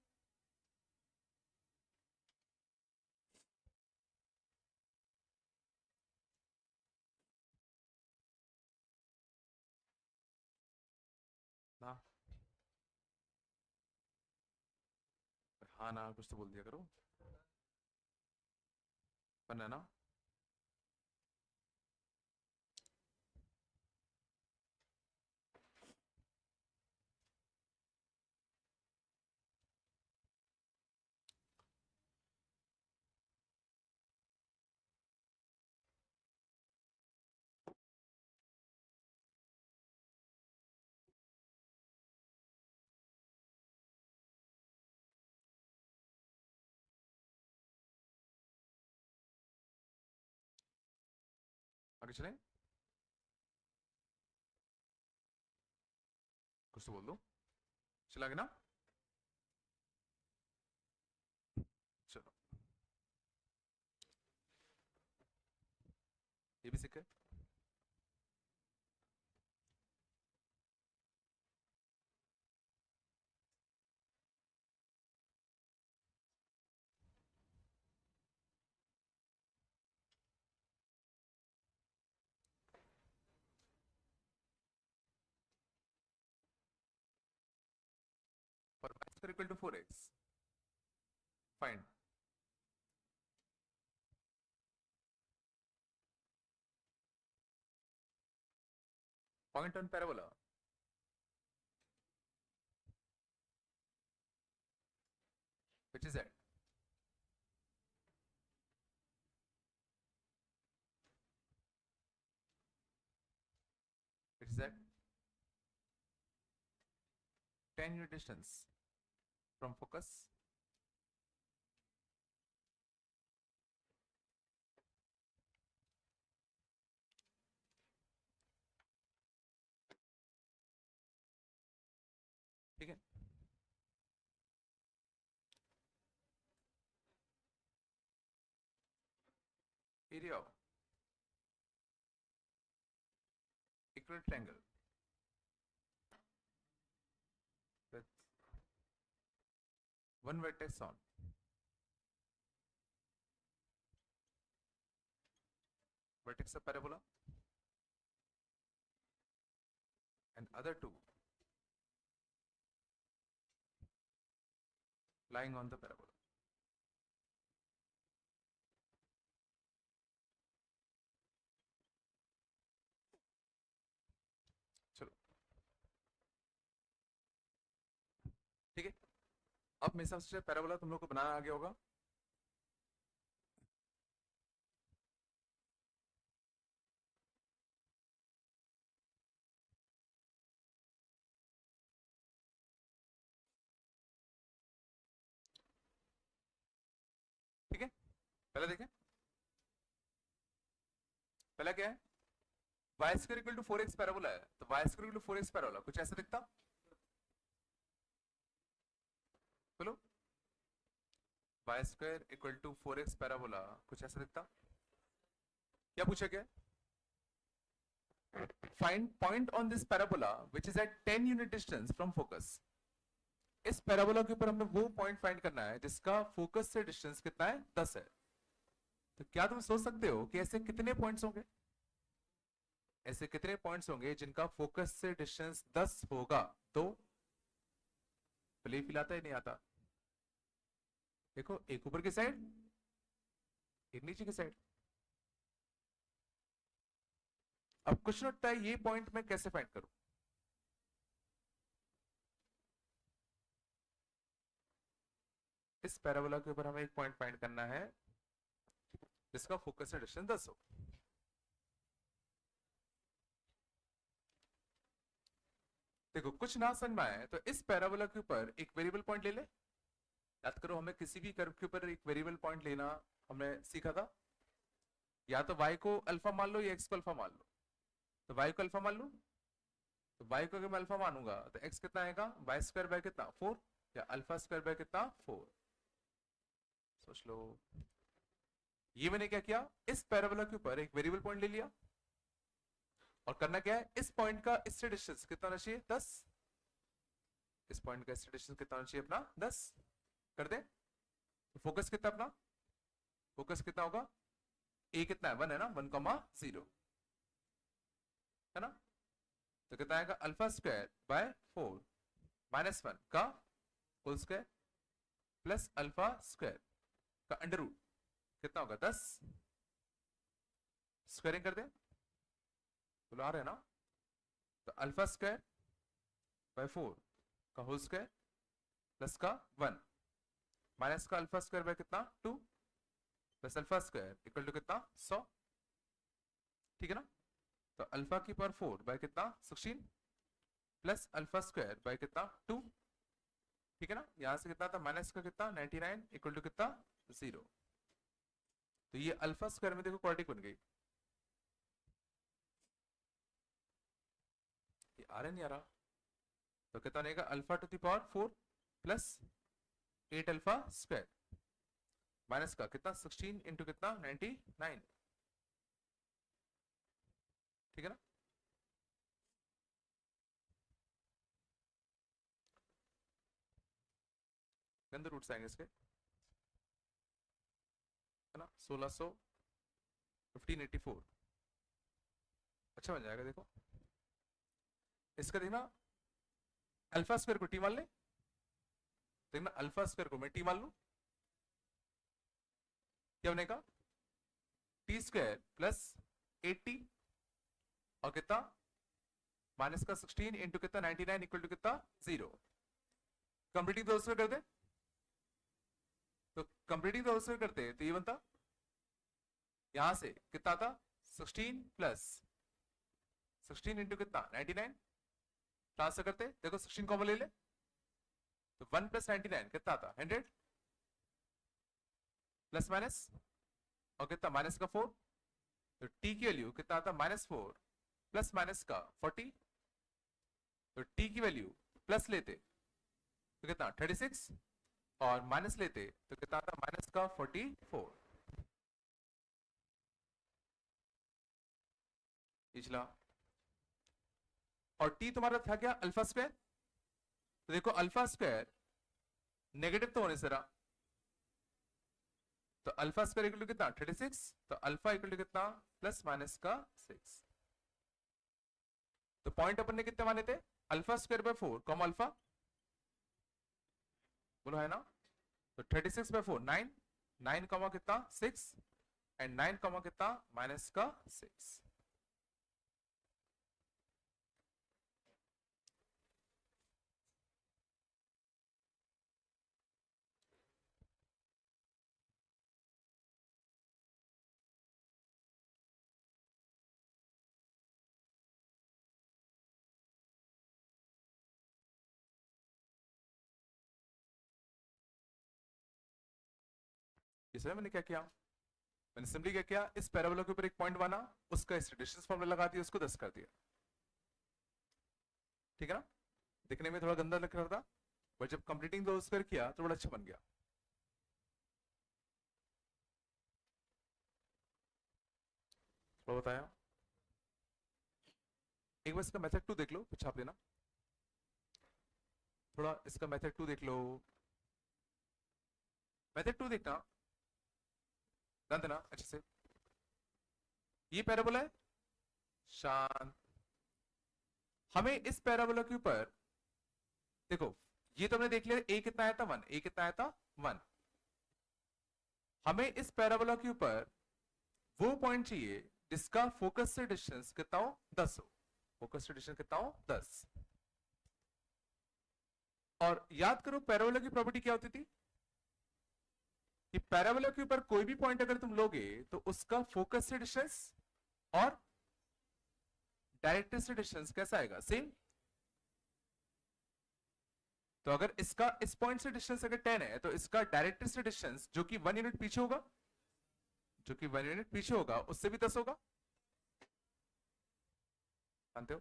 S1: ना हाँ ना कुछ तो बोल दिया करो, 1 है ना? आगे चलें, कुछ तो बोल दो, चला गया ना? चलो ये भी सीखे। For y square equal to 4x, find point on parabola which is at it is at 10 unit distance from focus ठीक है। Area of equal triangle with one vertex on vertex of parabola and other two lying on the parabola. चलो ठीक है, अब मेरे हिसाब से पैराबोला तुम लोग को बनाना आ गया होगा। पहले देखें, पहला क्या है, y square equal to 4x parabola है, तो y square equal to 4x parabola कुछ ऐसा दिखता, बोलो, y square equal to 4x parabola कुछ ऐसा दिखता। क्या पूछा गया, find point on this parabola which is at 10 unit distance from focus. इस पैराबोला के ऊपर हमें वो पॉइंट फाइंड करना है जिसका फोकस से डिस्टेंस कितना है, 10 है। तो क्या तुम सोच सकते हो कि ऐसे कितने पॉइंट्स होंगे, ऐसे कितने पॉइंट्स होंगे जिनका फोकस से डिस्टेंस 10 होगा। तो बिलीफ आता है नहीं आता, देखो एक ऊपर की साइड, एक नीचे की साइड। अब क्वेश्चन उठता है ये पॉइंट मैं कैसे फाइंड करूं। इस पैराबोला के ऊपर हमें एक पॉइंट फाइंड करना है जिसका फोकस से डिस्टेंस 10 हो। देखो कुछ ना समझ में आए तो इस पैराबोला के ऊपर एक वेरिएबल पॉइंट ले ले। याद करो हमें किसी भी कर्व के ऊपर एक वेरिएबल पॉइंट लेना हमने सीखा था, या तो y को अल्फा मान लो या x को अल्फा मान लो। तो y को अल्फा मान लो, तो y को अगर मैं अल्फा मानूंगा तो x कितना आएगा, y स्क्वायर बाय कितना 4, या अल्फा स्क्वायर बाय कितना 4। सोच लो, ये मैंने क्या किया, इस पैराबोला के ऊपर एक वेरिएबल पॉइंट ले लिया, और करना क्या है, इस पॉइंट का इससे डिस्टेंस कितना होना चाहिए 10, इस पॉइंट का इससे डिस्टेंस कितना होना चाहिए अपना 10 कर दे। तो फोकस कितना अपना, फोकस कितना होगा, ए कितना है 1 है ना, 1,0 है ना। तो कितना आएगा, अल्फा स्क्वायर बाय 4 माइनस 1 का whole square plus alpha square का अंडर रूट कितना होगा 10, स्क्वायरिंग कर दे, बोलो आ रहे हैं ना। तो अल्फा स्क्वायर बाय 4 का होल स्क्वायर प्लस का 1 माइनस का अल्फा स्क्वायर बाय कितना 2 प्लस अल्फा स्क्वायर इक्वल टू कितना 100, ठीक है ना। तो अल्फा की पावर 4 बाय कितना 16 प्लस अल्फा स्क्वायर बाय कितना 2, ठीक है ना। यहां से कितना था माइनस का कितना 99 इक्वल टू कितना 0। तो ये अल्फा स्क्वायर में देखो क्वाड्रेटिक बन गई, ये आ रहा नहीं आ रहा। तो कितना बनेगा, alpha two the power 4 plus 8 alpha square minus का कितना 16 इंटू कितना 99, ठीक है ना। गंदे रूट्स आएंगे इसके, है ना, 1600 1584 अच्छा बन जाएगा। देखो इसका देखना, अल्फा स्क्वायर को टी मान ले, देखना अल्फा स्क्वायर को मैं टी मान लू, क्या बनेगा टी स्क्वायर प्लस 80 और कितना माइनस का 16 इंटू कितना 99 इक्वल टू कितना 0। कंप्लीटिंग द होल स्क्वायर कर दे, तो कंप्लीटिंग द होल स्क्वायर करते तो ये बनता, यहां से कितना था 16 प्लस 16 इंटू कितना 99, ट्रांसफर करते देखो 16 कॉमन ले ले, तो 1 प्लस 99 कितना आता 100 प्लस माइनस और कितना माइनस का 4, तो टी की वैल्यू कितना आता -4 प्लस माइनस का 40, तो टी की वैल्यू प्लस लेते तो कितना 36 और माइनस लेते तो कितना आता माइनस का 44। पिछला और टी तुम्हारा था क्या अल्फा स्क्वायर, तो देखो अल्फा स्क्वायर नेगेटिव तो होने से रहा, तो अल्फा स्क्वायर इक्वल टू कितना 36, तो अल्फा इक्वल टू कितना प्लस माइनस का 6। तो पॉइंट अपन ने कितने माने थे, alpha square by 4 com alpha, बोलो है ना। तो 36 बाय 4 9, 9 कॉमा कितना 6 एंड 9 कॉमा कितना माइनस का 6। इसमें मैंने क्या किया, मैंने सिंपली क्या किया, इस पैराबोला के ऊपर एक पॉइंट बना, उसका इस डिस्टेंस फॉर्मूला लगा दिया, उसको 10 कर दिया। ठीक है ना, दिखने में थोड़ा गंदा लग रहा था, बट जब कंप्लीटिंग दो स्क्वायर किया तो बड़ा अच्छा बन गया। तो बताया, एक बार इसका मेथड 2 देख लो, फिर छाप लेना। थोड़ा इसका मेथड 2 देख लो, मेथड 2 देखना, ध्यान देना अच्छे से। ये पैराबोला है, शांत। हमें इस पैराबोला के ऊपर देखो, ये तो हमने देख लिया, ए कितना आया था 1, ए कितना आया था 1। हमें इस पैराबोला के ऊपर वो पॉइंट चाहिए जिसका फोकस से डिस्टेंस कितना हो, 10 हो। फोकस से डिस्टेंस कितना हो, 10। और याद करो पैराबोला की प्रॉपर्टी क्या होती थी, कि पैराबोला के ऊपर कोई भी पॉइंट अगर तुम लोगे तो उसका फोकस से डिस्टेंस और डायरेक्ट्रिक्स से डिस्टेंस कैसा आएगा, सेम। तो अगर इसका इस पॉइंट से डिस्टेंस अगर 10 है, तो इसका डायरेक्ट्रिक्स से डिस्टेंस जो कि 1 यूनिट पीछे होगा, जो कि 1 यूनिट पीछे होगा, उससे भी 10 होगा, जानते हो।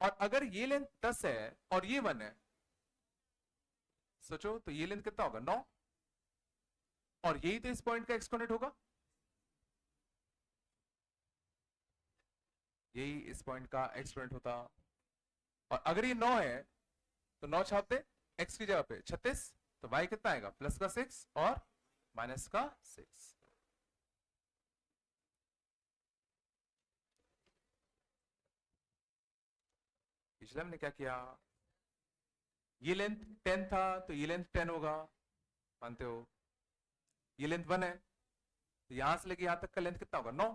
S1: और अगर ये लेंथ 10 है और ये 1 है, सोचो तो ये लेंथ कितना होगा, 9। और यही तो इस पॉइंट का एक्सपोनेंट होगा, यही इस पॉइंट का एक्सपोनेंट होता। और अगर ये 9 है तो 9 छाप दे x की जगह पे 36, तो y कितना आएगा, प्लस का 6 और माइनस का 6। पिछले हमने क्या किया, ये लेंथ 10 था तो ये लेंथ 10 होगा, मानते हो। ये लेंथ 1 है तो यहां से लेके यहां तक का लेंथ कितना होगा, 9।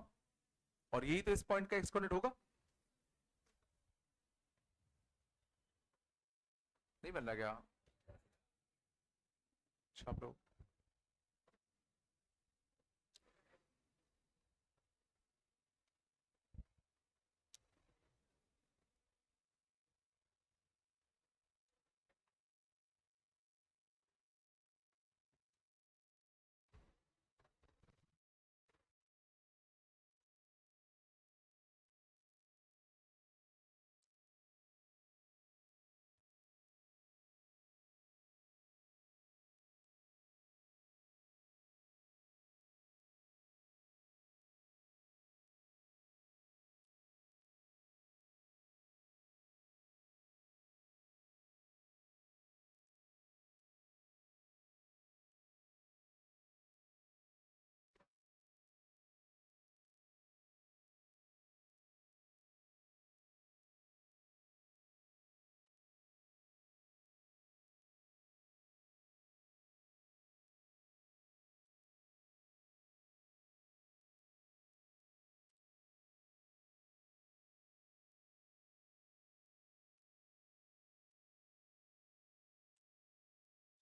S1: और यही तो इस पॉइंट का एक्सपोनेंट होगा, नहीं बन रहा क्या, छाप लो।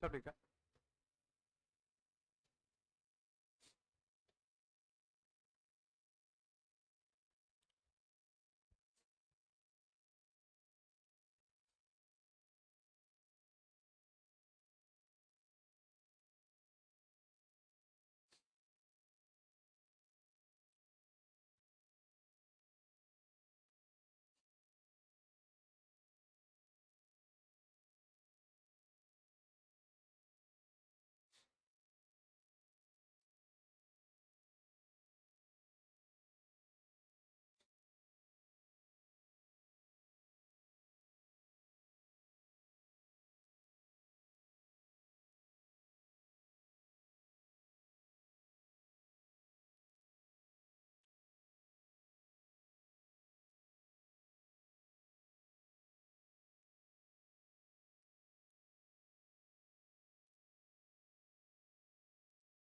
S1: सब ठीक है,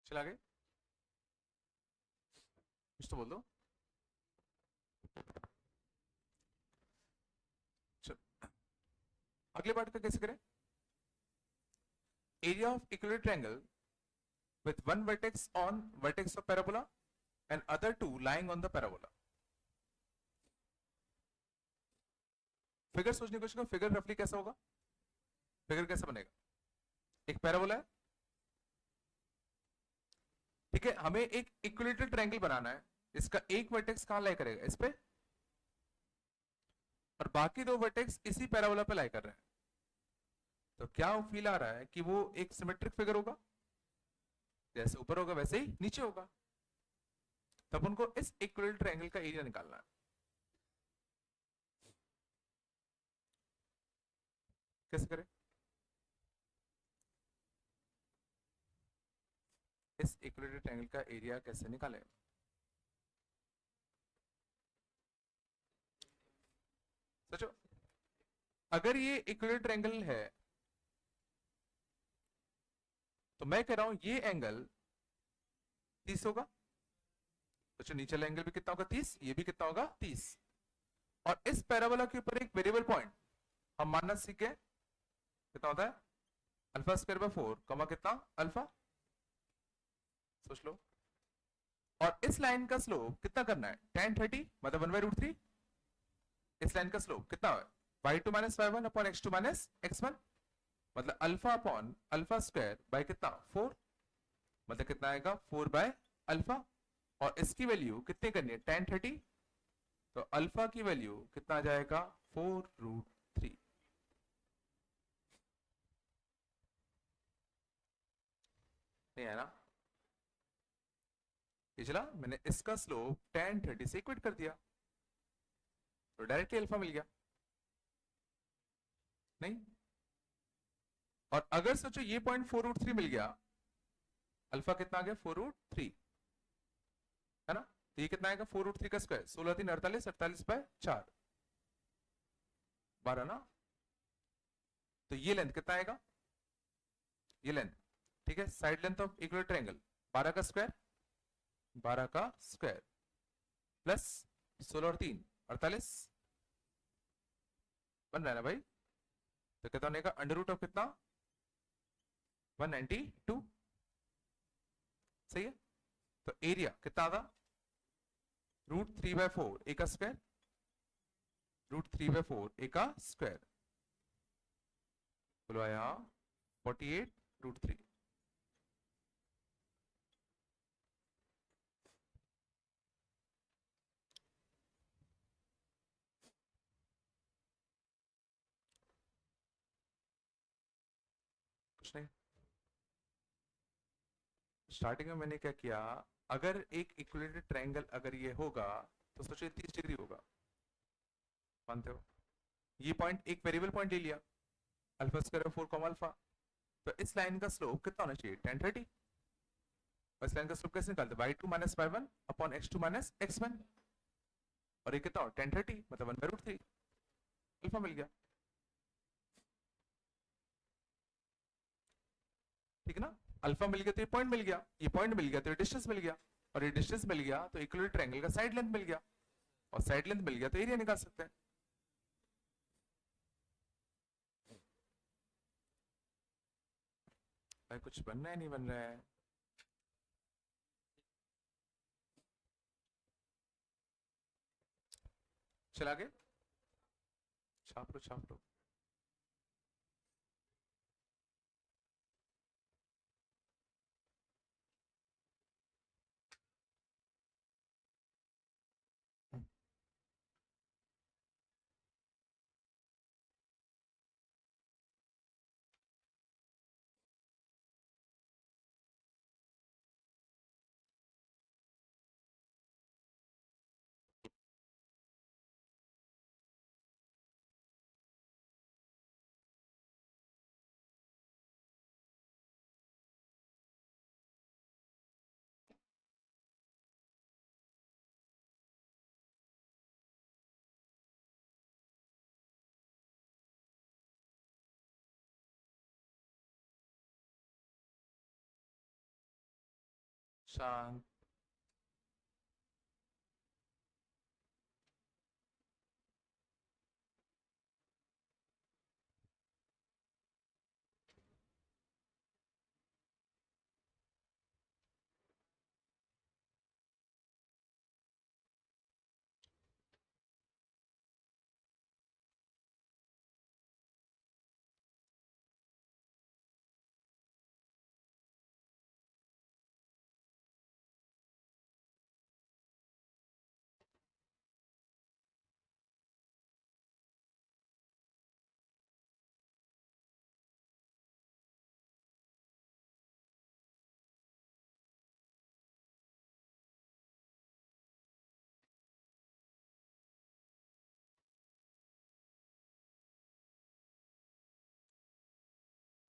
S1: चला गए, कुछ तो बोल दो। चल, अगले पार्ट का कैसे करें, area of equilateral triangle with one vertex on vertex of parabola and other two lying on the parabola। Figure सोचने की कोशिश करो, फिगर रफली कैसा होगा, फिगर कैसा बनेगा। एक पैराबोला है, ठीक है, हमें एक इक्विलेटरल ट्रायंगल बनाना है, इसका एक वर्टेक्स कहां लाई करेगा, इस पे, और बाकी दो वर्टेक्स इसी पैराबोला पे लाई कर रहे हैं। तो क्या वो फील आ रहा है कि वो एक सिमेट्रिक फिगर होगा, जैसे ऊपर होगा वैसे ही नीचे होगा। तब उनको इस इक्विलेटरल ट्रायंगल का एरिया निकालना है। कैसे करें? इस इक्विलेटरल ट्रायंगल का एरिया कैसे निकालें? सोचो, अगर ये इक्विलेटरल ट्रायंगल है तो मैं कह रहा हूं ये एंगल 30 होगा। सोचो, नीचे वाला एंगल भी कितना होगा, 30, ये भी कितना होगा, 30। और इस पैराबोला के ऊपर एक वेरिएबल पॉइंट हम मानना सीखे, कितना होता है, अल्फा स्क्वायर बाय 4 कमा कितना, अल्फा। सोच लो। और इस लाइन का स्लोप कितना करना है, tan 30 मतलब 1/√3। इस लाइन का स्लोप कितना है, y2 minus y1 upon x2 minus x1, मतलब alpha upon alpha square by कितना, 4, मतलब कितना आएगा, 4 बाय अल्फा। और इसकी वैल्यू कितनी करनी है, tan 30, तो अल्फा की वैल्यू कितना आ जाएगा, 4√3। नहीं है ना? ये चला, मैंने इसका स्लोप tan 30 से इक्वेट कर दिया, तो डायरेक्टली अल्फा मिल गया। नहीं? और अगर सोचो ये पॉइंट 4√3 मिल गया, अल्फा कितना आ गया, 4√3, है ना? तो ये कितना आएगा, 4√3 का स्क्वायर, 16×3 = 48, 48/4, 12 ना? तो ये लेंथ कितना आएगा, ये लेंथ, ठीक है, side length of equal triangle 12 का स्क्वायर, 12 का स्क्वायर प्लस 16 और 3 48, बन रहा है ना भाई? तो कितना होने का, अंडर रूट ऑफ कितना, 192, सही है। तो एरिया कितना था, √3/4 ए का स्क्वायर, √3/4 ए का स्क्वायर, बोलो आया 48√3। कुछ नहीं, स्टार्टिंग में मैंने क्या किया, अगर एक इक्विलेटरल ट्रायंगल अगर ये होगा तो सोचिए 30 डिग्री होगा, मानते हो? ये पॉइंट एक वेरिएबल पॉइंट ले लिया, अल्फा स्क्वायर 4 कॉमा अल्फा, तो इस लाइन का स्लोप कितना होना चाहिए, tan 30। और इस लाइन का स्लोप कैसे निकालते, y2 minus y1 upon x2 minus x1, और ये कितना हो, tan 30 मतलब 1/√3, अल्फा मिल गया। ठीक है ना? अल्फा मिल गया तो ये पॉइंट मिल गया, ये पॉइंट मिल गया तो ये डिस्टेंस मिल गया, और ये डिस्टेंस मिल गया तो इक्विलेटरल ट्रायंगल का साइड लेंथ मिल गया, और साइड लेंथ मिल गया तो एरिया निकाल सकते हैं। भाई कुछ बन रहा है, नहीं बन रहा है? चला आगे, छाप लो छाप लो। शांत।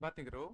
S1: बात नहीं करो।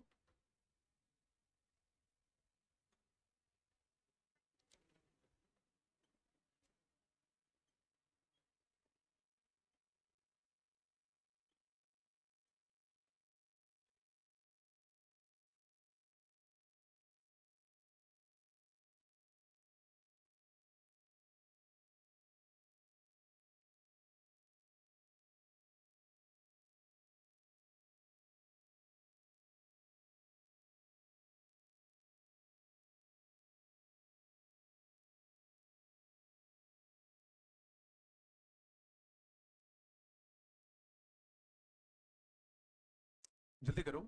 S1: जल्दी करो।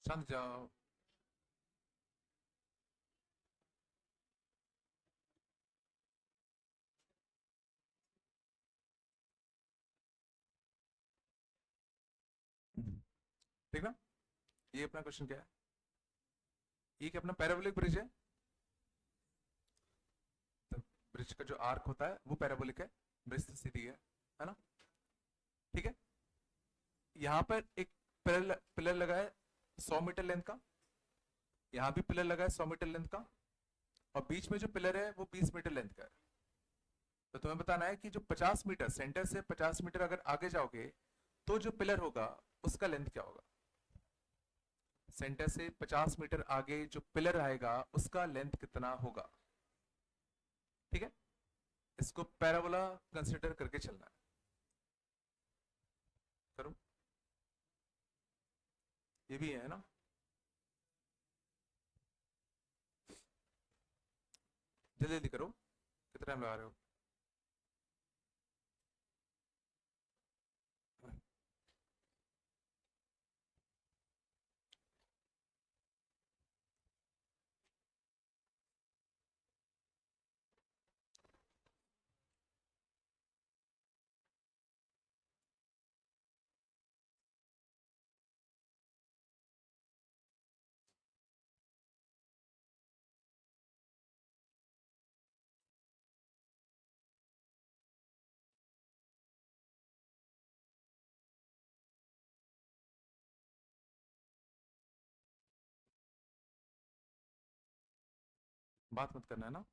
S1: शांत जाओ। ठीक ना? ये अपना क्वेश्चन क्या है? ये क्या अपना पैराबोलिक ब्रिज है? तो ब्रिज का जो आर्क होता है वो पैराबोलिक है, ब्रिज तो सीधी है ना? ठीक है। यहाँ पर एक पिलर पिलर लगा है 100 मीटर लेंथ का, यहाँ भी पिलर लगा है 100 मीटर लेंथ का, और बीच में जो पिलर है वो 20 मीटर लेंथ का है। तो तुम्हें बताना है कि जो 50 मीटर, सेंटर से 50 मीटर अगर आगे जाओगे तो जो पिलर होगा उसका लेंथ क्या होगा। सेंटर से 50 मीटर आगे जो पिलर आएगा उसका लेंथ कितना होगा। ठीक है, इसको पैराबोला कंसिडर करके चलना है। करो, ये भी है ना? जल्दी जल्दी करो, कितना टाइम लगा रहे हो? बात मत करना है ना।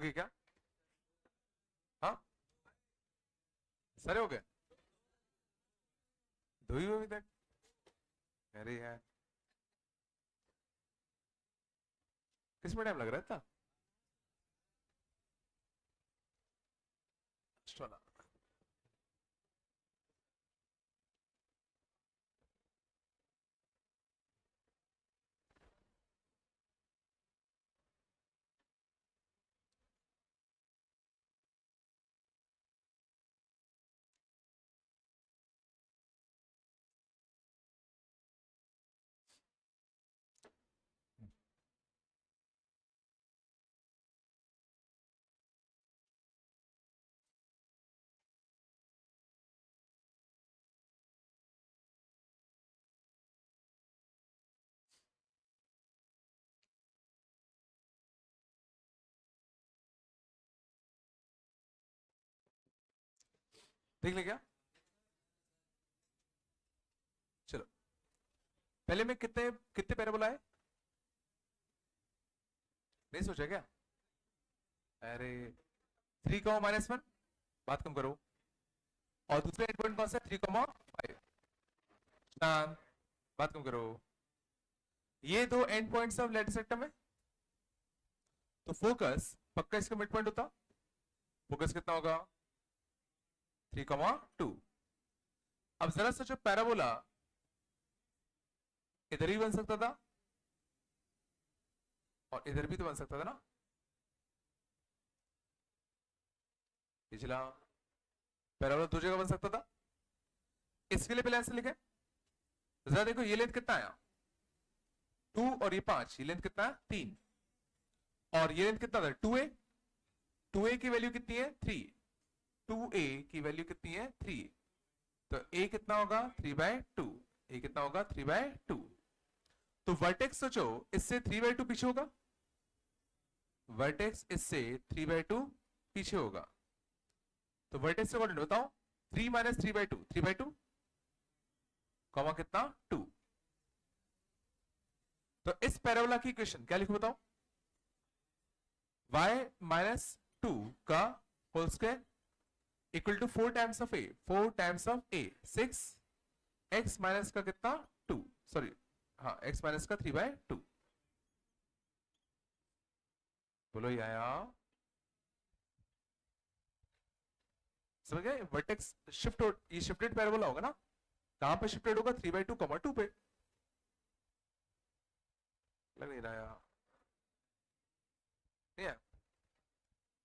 S1: गई क्या? हाँ सारे हो गए? दो ही हुए अभी तक? अरे यार किसमें टाइम लग रहा था? चलो देख ले क्या? चलो पहले में कितने कितने पैराबोला है? नहीं सोचा क्या? अरे 3, -1 बात कम करो। और दूसरा एंड पॉइंट कौन सा है? 3, 5 शांत, बात कम करो। ये दो एंड पॉइंट्स ऑफ लेटर सेक्टम है, तो फोकस पक्का इसका मिड पॉइंट होता। फोकस कितना होगा? 3, 2। अब जरा सोचो पैराबोला इधर ही बन सकता था और इधर भी तो बन सकता था ना। पिछला पैराबोला दो जगह बन सकता था। इसके लिए पहले आंसर लिखे। जरा देखो ये लेंथ कितना आया? 2 और ये 5, ये लेंथ कितना है? 3। और ये लेंथ कितना था? 2a। 2a की वैल्यू कितनी है? 3। 2a की वैल्यू कितनी है? 3। तो a कितना होगा? 3/2। a कितना होगा? 3/2। तो वर्टेक्स सोचो इससे 3/2 पीछे होगा। वर्टेक्स इससे 3/2 पीछे होगा। तो वर्टेक्स से कोऑर्डिनेट बताओ। 3 - 3/2, 3/2 कॉमा कितना? 2। तो इस पैराबोला की इक्वेशन क्या लिखो बताओ? y - 2 का whole square equal to 4 times of a, 4 times of a 6, x minus का कितना? 2, सॉरी हाँ x माइनस का 3/2। बोलो याया समझ गए? वर्टेक्स शिफ्ट, ये शिफ्टेड पैराबोला होगा ना। कहां पे शिफ्टेड होगा? 3/2, 2 पे। लग नहीं रहा यार? नहीं है?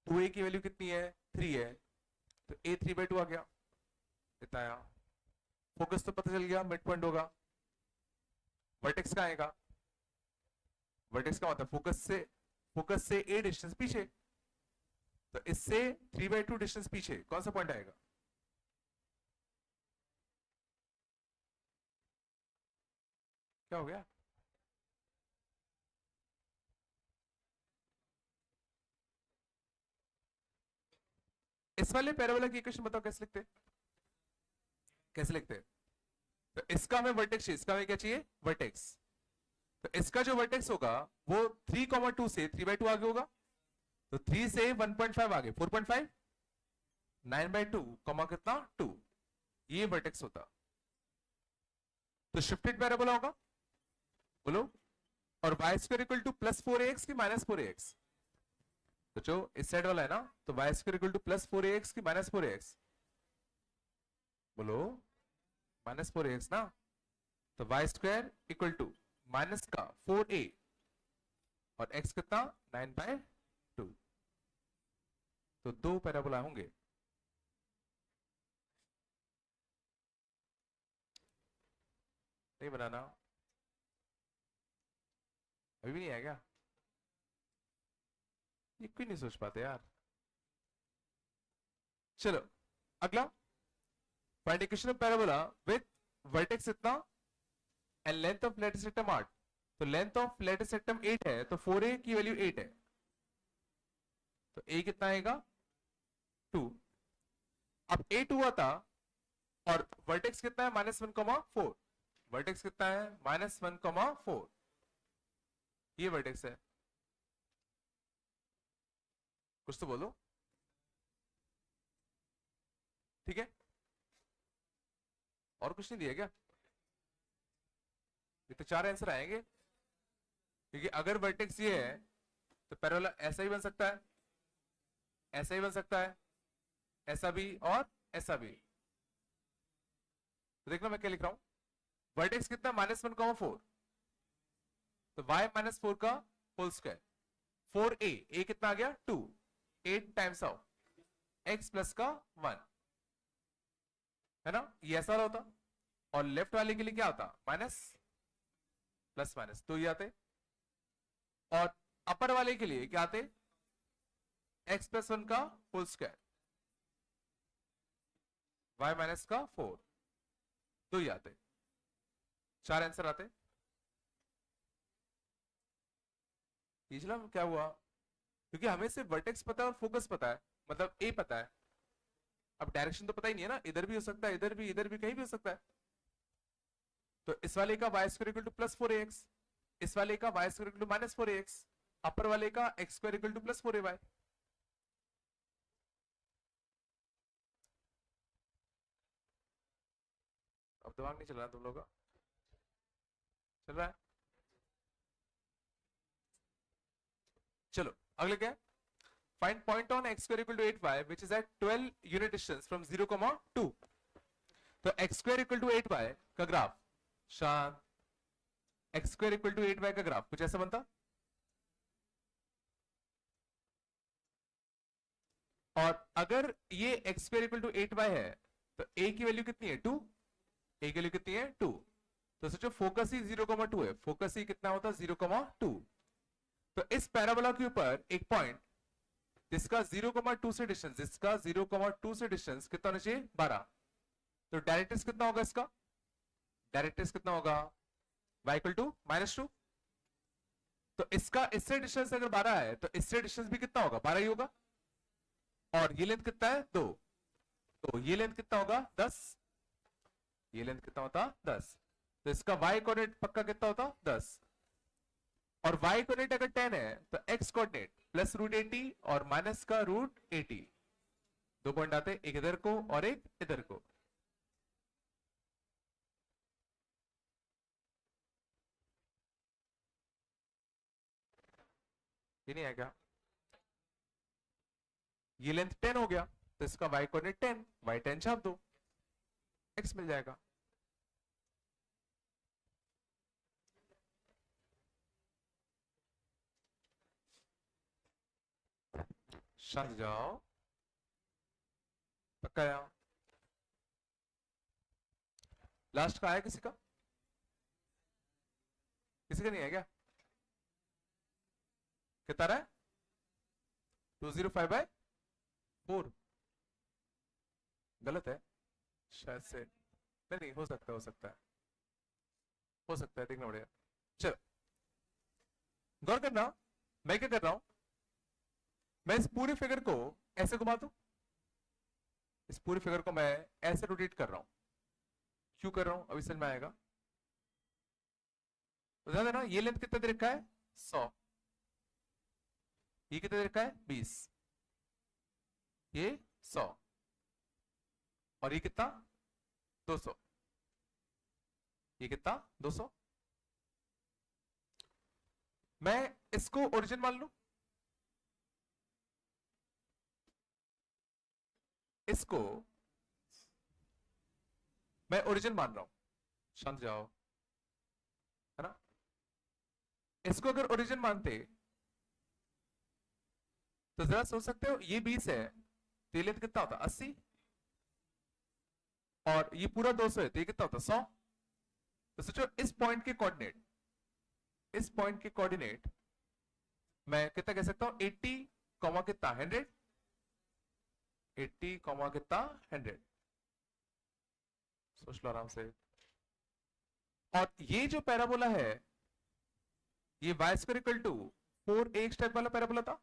S1: 2a की वैल्यू कितनी है? 3 है, तो a 3/2 आ गया। इतना आया। फोकस तो पता चल गया, मिड पॉइंट होगा। वर्टेक्स का आएगा? वर्टेक्स का मतलब फोकस से a डिस्टेंस पीछे, तो इससे 3/2 डिस्टेंस पीछे कौन सा पॉइंट आएगा? क्या हो गया? इस वाले पैराबोला की इक्वेशन बताओ कैसे लिखते? कैसे लिखते? तो इसका हमें वर्टेक्स चाहिए, इसका हमें क्या चाहिए? वर्टेक्स। तो इसका जो वर्टेक्स होगा वो 3, 2 से 3/2 आगे होगा। तो 3 से 1.5 आगे 4.5, 9/2 कॉमा कितना? 2। ये वर्टेक्स होता। तो शिफ्टेड पैराबोला होगा। बोलो। और y² इक्वल टू +4ax की -4ax? तो जो इस साइड वाला है ना, तो y² इक्वल टू +4ax की -4ax? बोलो -4ax ना। तो y² इक्वल टू माइनस का 4a और x कितना? 9/2। तो दो पैराबोला होंगे। नहीं बनाना? अभी भी नहीं आया क्या? ये क्यों नहीं सोच पाते यार? चलो अगला। Find equation of parabola with vertex इतना and length of latus rectum 8। तो लेंथ ऑफ लेटर सेक्टम 8 है, तो 4a की वैल्यू 8 है, तो a कितना आएगा? 2। अब a 2 आता और वर्टेक्स कितना है? -1, 4। वर्टेक्स कितना है? -1, 4। ये वर्टेक्स है। कुछ तो बोलो, ठीक है। और कुछ नहीं दिया क्या? ये तो 4 आंसर आएंगे, क्योंकि अगर वर्टेक्स ये है तो पैरेलल ऐसा ही बन सकता है, ऐसा ही बन सकता है, ऐसा भी और ऐसा भी। तो देखना मैं क्या लिख रहा हूं, वर्टेक्स कितना -1,4, तो y -4 का होल स्क्वायर 4a, a कितना आ गया 2, 8 टाइम्स ऑफ x प्लस का 1, है ना, ये ऐसा होता। और लेफ्ट वाले के लिए क्या होता, माइनस प्लस माइनस, तो ये आते। और अपर वाले के लिए क्या आते, x प्लस 1 का होल स्क्वायर, y माइनस का 4, तो ये आते, 4 आंसर आते। पिछला क्या हुआ, क्योंकि हमें सिर्फ वर्टेक्स पता है और फोकस पता है, मतलब ए पता है, अब डायरेक्शन तो पता ही नहीं है ना, इधर भी हो सकता है, इधर भी कहीं भी हो सकता है। तो इस वाले का y square equal to +4ax, इस वाले का y square equal to -4ax, upper वाले का x square equal to +4ay। अब दिमाग नहीं चल रहा तुम लोग का, चल रहा है? चलो अगले क्या है, find point on x square equal to 8y which is at 12 unit distance from 0,2। तो x square equal to 8y का ग्राफ, शांत, x square equal to 8y का ग्राफ कुछ ऐसा बनता, और अगर ये x square equal to 8y है तो a की वैल्यू कितनी है 2, a की वैल्यू कितनी है 2, तो सोचो फोकस ही 0,2 है, फोकस ही कितना होता 0,2। तो इस पैराबोला के ऊपर एक पॉइंट जिसका 0,2 से डिस्टेंस, जिसका 0,2 से डिस्टेंस कितना होना चाहिए 12, तो डायरेक्ट्रिक्स कितना होगा इसका, डायरेक्ट्रिक्स कितना होगा y इक्वल टू -2। तो इसका इससे डिस्टेंस अगर 12 है तो इससे डिस्टेंस भी कितना होगा 12 ही होगा, और ये लेंथ कितना है 2, तो ये लेंथ कितना होगा 10, ये लेंथ कितना होता 10, तो इसका y कोऑर्डिनेट पक्का कितना होता 10, और y कोऑर्डिनेट अगर 10 है तो x कोऑर्डिनेट +√80 और माइनस का √80, दो पॉइंट आते, एक इधर को और एक इधर को। ये नहीं है क्या, ये लेंथ 10 हो गया तो इसका y कोऑर्डिनेट 10, y 10 छाप दो, x मिल जाएगा। शांत जाओ, पक्का जाओ। लास्ट का आया किसी का, किसी का नहीं है क्या, कितना रहा है 205/4, गलत है शायद से, नहीं नहीं हो सकता है, हो सकता है, हो सकता है, देखना पड़ेगा। चलो गौर करना, मैं क्या कर रहा हूं, मैं इस पूरे फिगर को ऐसे घुमा दूं, इस पूरे फिगर को मैं ऐसे रोटेट कर रहा हूं, क्यों कर रहा हूं अभी समझ में आएगा। तो ध्यान देना, ये लेंथ कितना दे रखा है 100, ये कितना दे रखा है 20, ये 100, और ये कितना 200, ये कितना 200। मैं इसको ओरिजिन मान लूं, इसको मैं ओरिजिन मान रहा हूं, शांत जाओ, है ना, इसको अगर ओरिजिन मानते तो जरा सोच सकते हो, ये 20 है तो ये लेंथ कितना होता 80, और ये पूरा 200 है तो ये कितना होता 100। तो सोचो इस पॉइंट के कोऑर्डिनेट, इस पॉइंट के कोऑर्डिनेट मैं कितना कह सकता हूं 80, कितना 100, 80, कितना 100, सोच लो आराम से। और ये जो पैराबोला है ये y square equal to 4ax type वाला पैराबोला था,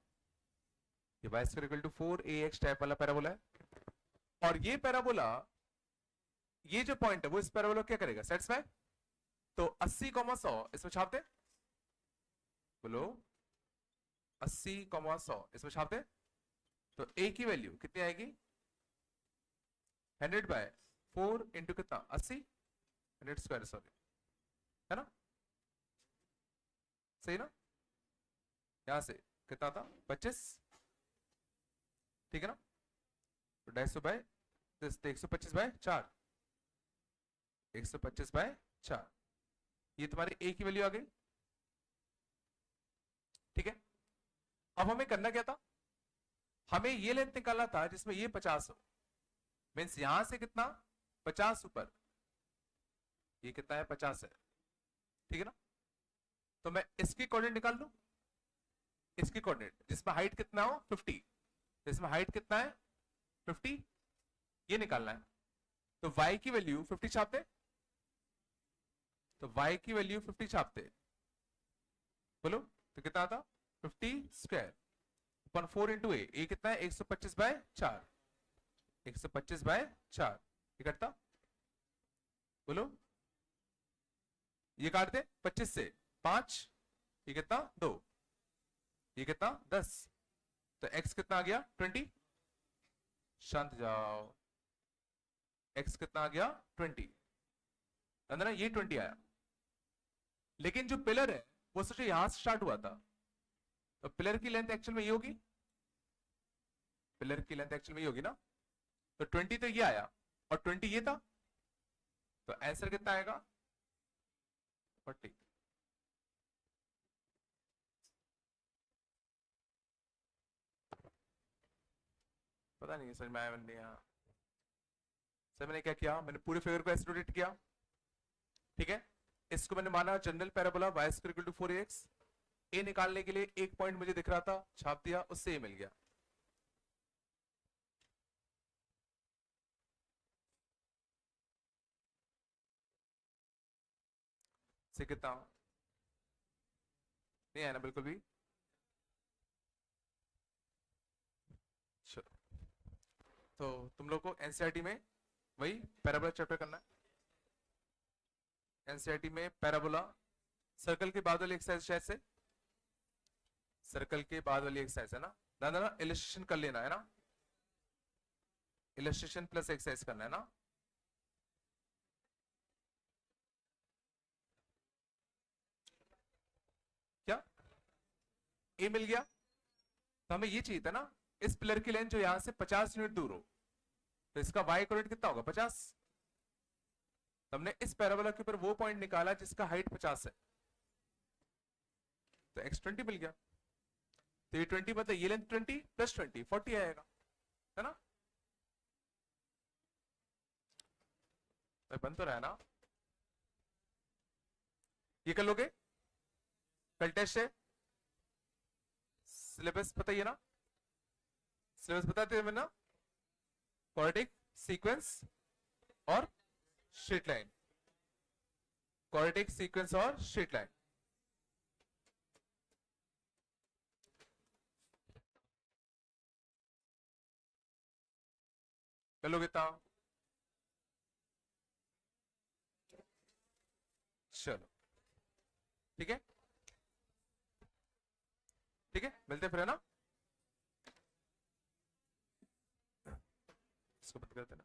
S1: ये y square equal to 4ax type वाला पैराबोला है, और ये पैराबोला, ये जो पॉइंट है वो इस पैराबोला क्या करेगा सेटिस्फाई, तो 80, 100 इसमें छापते, बोलो 80, 100 इसमें छापते, तो ए की वैल्यू कितनी आएगी 100/4 इंटू कितना 80 100 स्क्वायर सॉरी है ना सही ना यहां से कितना था 25 ठीक है ना तो 150/4 125/4 ये तुम्हारी ए की वैल्यू आ गई ठीक है अब हमें करना क्या था हमें ये लेंथ निकालना था जिसमें ये 50 हो मीन्स यहां से कितना 50 ऊपर ये कितना है 50 है ठीक है ना तो मैं इसकी कोऑर्डिनेट निकाल लूं इसकी कोऑर्डिनेट जिसमें हाइट कितना हो 50 इसमें हाइट कितना है 50 ये निकालना है तो y की वैल्यू 50 छापते तो y की वैल्यू 50 छापते बोलो तो कितना आता 50 स्क्वायर अपन 4 इंटू ए कितना है 125/4 125/4 ये करता बोलो ये काट दे 25 से 5 ये कितना 2 ये कितना 10 तो x कितना आ गया 20 शांत जाओ x कितना आ गया 20 अंदर ये 20 आया लेकिन जो पिलर है वो सोचो यहां से स्टार्ट हुआ था तो पिलर की लेंथ एक्चुअल में ये होगी पिलर की लेंथ एक्चुअल में ये होगी ना तो 20 तो ये आया और 20 ये था तो आंसर कितना आएगा 40 पता नहीं समझ में आया मैंने यहाँ सर मैंने क्या किया मैंने पूरे फिगर को ऐसे रोटेट किया ठीक है इसको मैंने माना general parabola y square equal to 4ax a निकालने के लिए एक पॉइंट मुझे दिख रहा था छाप दिया उससे ए मिल गया से कितना नहीं आया ना बिल्कुल भी चलो तो तुम लोग को एनसीईआरटी में वही पैराबोला चैप्टर करना है एनसीईआरटी में पैराबोला सर्कल के बाद वाली एक्सरसाइज शायद से सर्कल के बाद वाली एक्सरसाइज है ना दादा ना इलस्ट्रेशन कर लेना है ना इलस्ट्रेशन प्लस एक्सरसाइज करना है ना क्या ए मिल गया तो हमें ये चाहिए था ना इस पिलर की लेंथ जो यहां से 50 यूनिट दूर हो तो इसका y कोऑर्डिनेट कितना होगा 50 हमने इस पैराबोला के ऊपर वो पॉइंट निकाला जिसका हाइट 50 है तो x20 मिल गया तो ये 20 मतलब ये लेंथ 20 प्लस 20 40 आएगा है ना बन तो रहा है ना ये कर लोगे कल टेस्ट है सिलेबस बताइए ना सिलेबस बताते हैं ना क्वाड्रेटिक सीक्वेंस और स्ट्रेट लाइन क्वाड्रेटिक सीक्वेंस और स्ट्रेट लाइन चलो कितना चलो ठीक है मिलते फिर है ना इसको बंद करते ना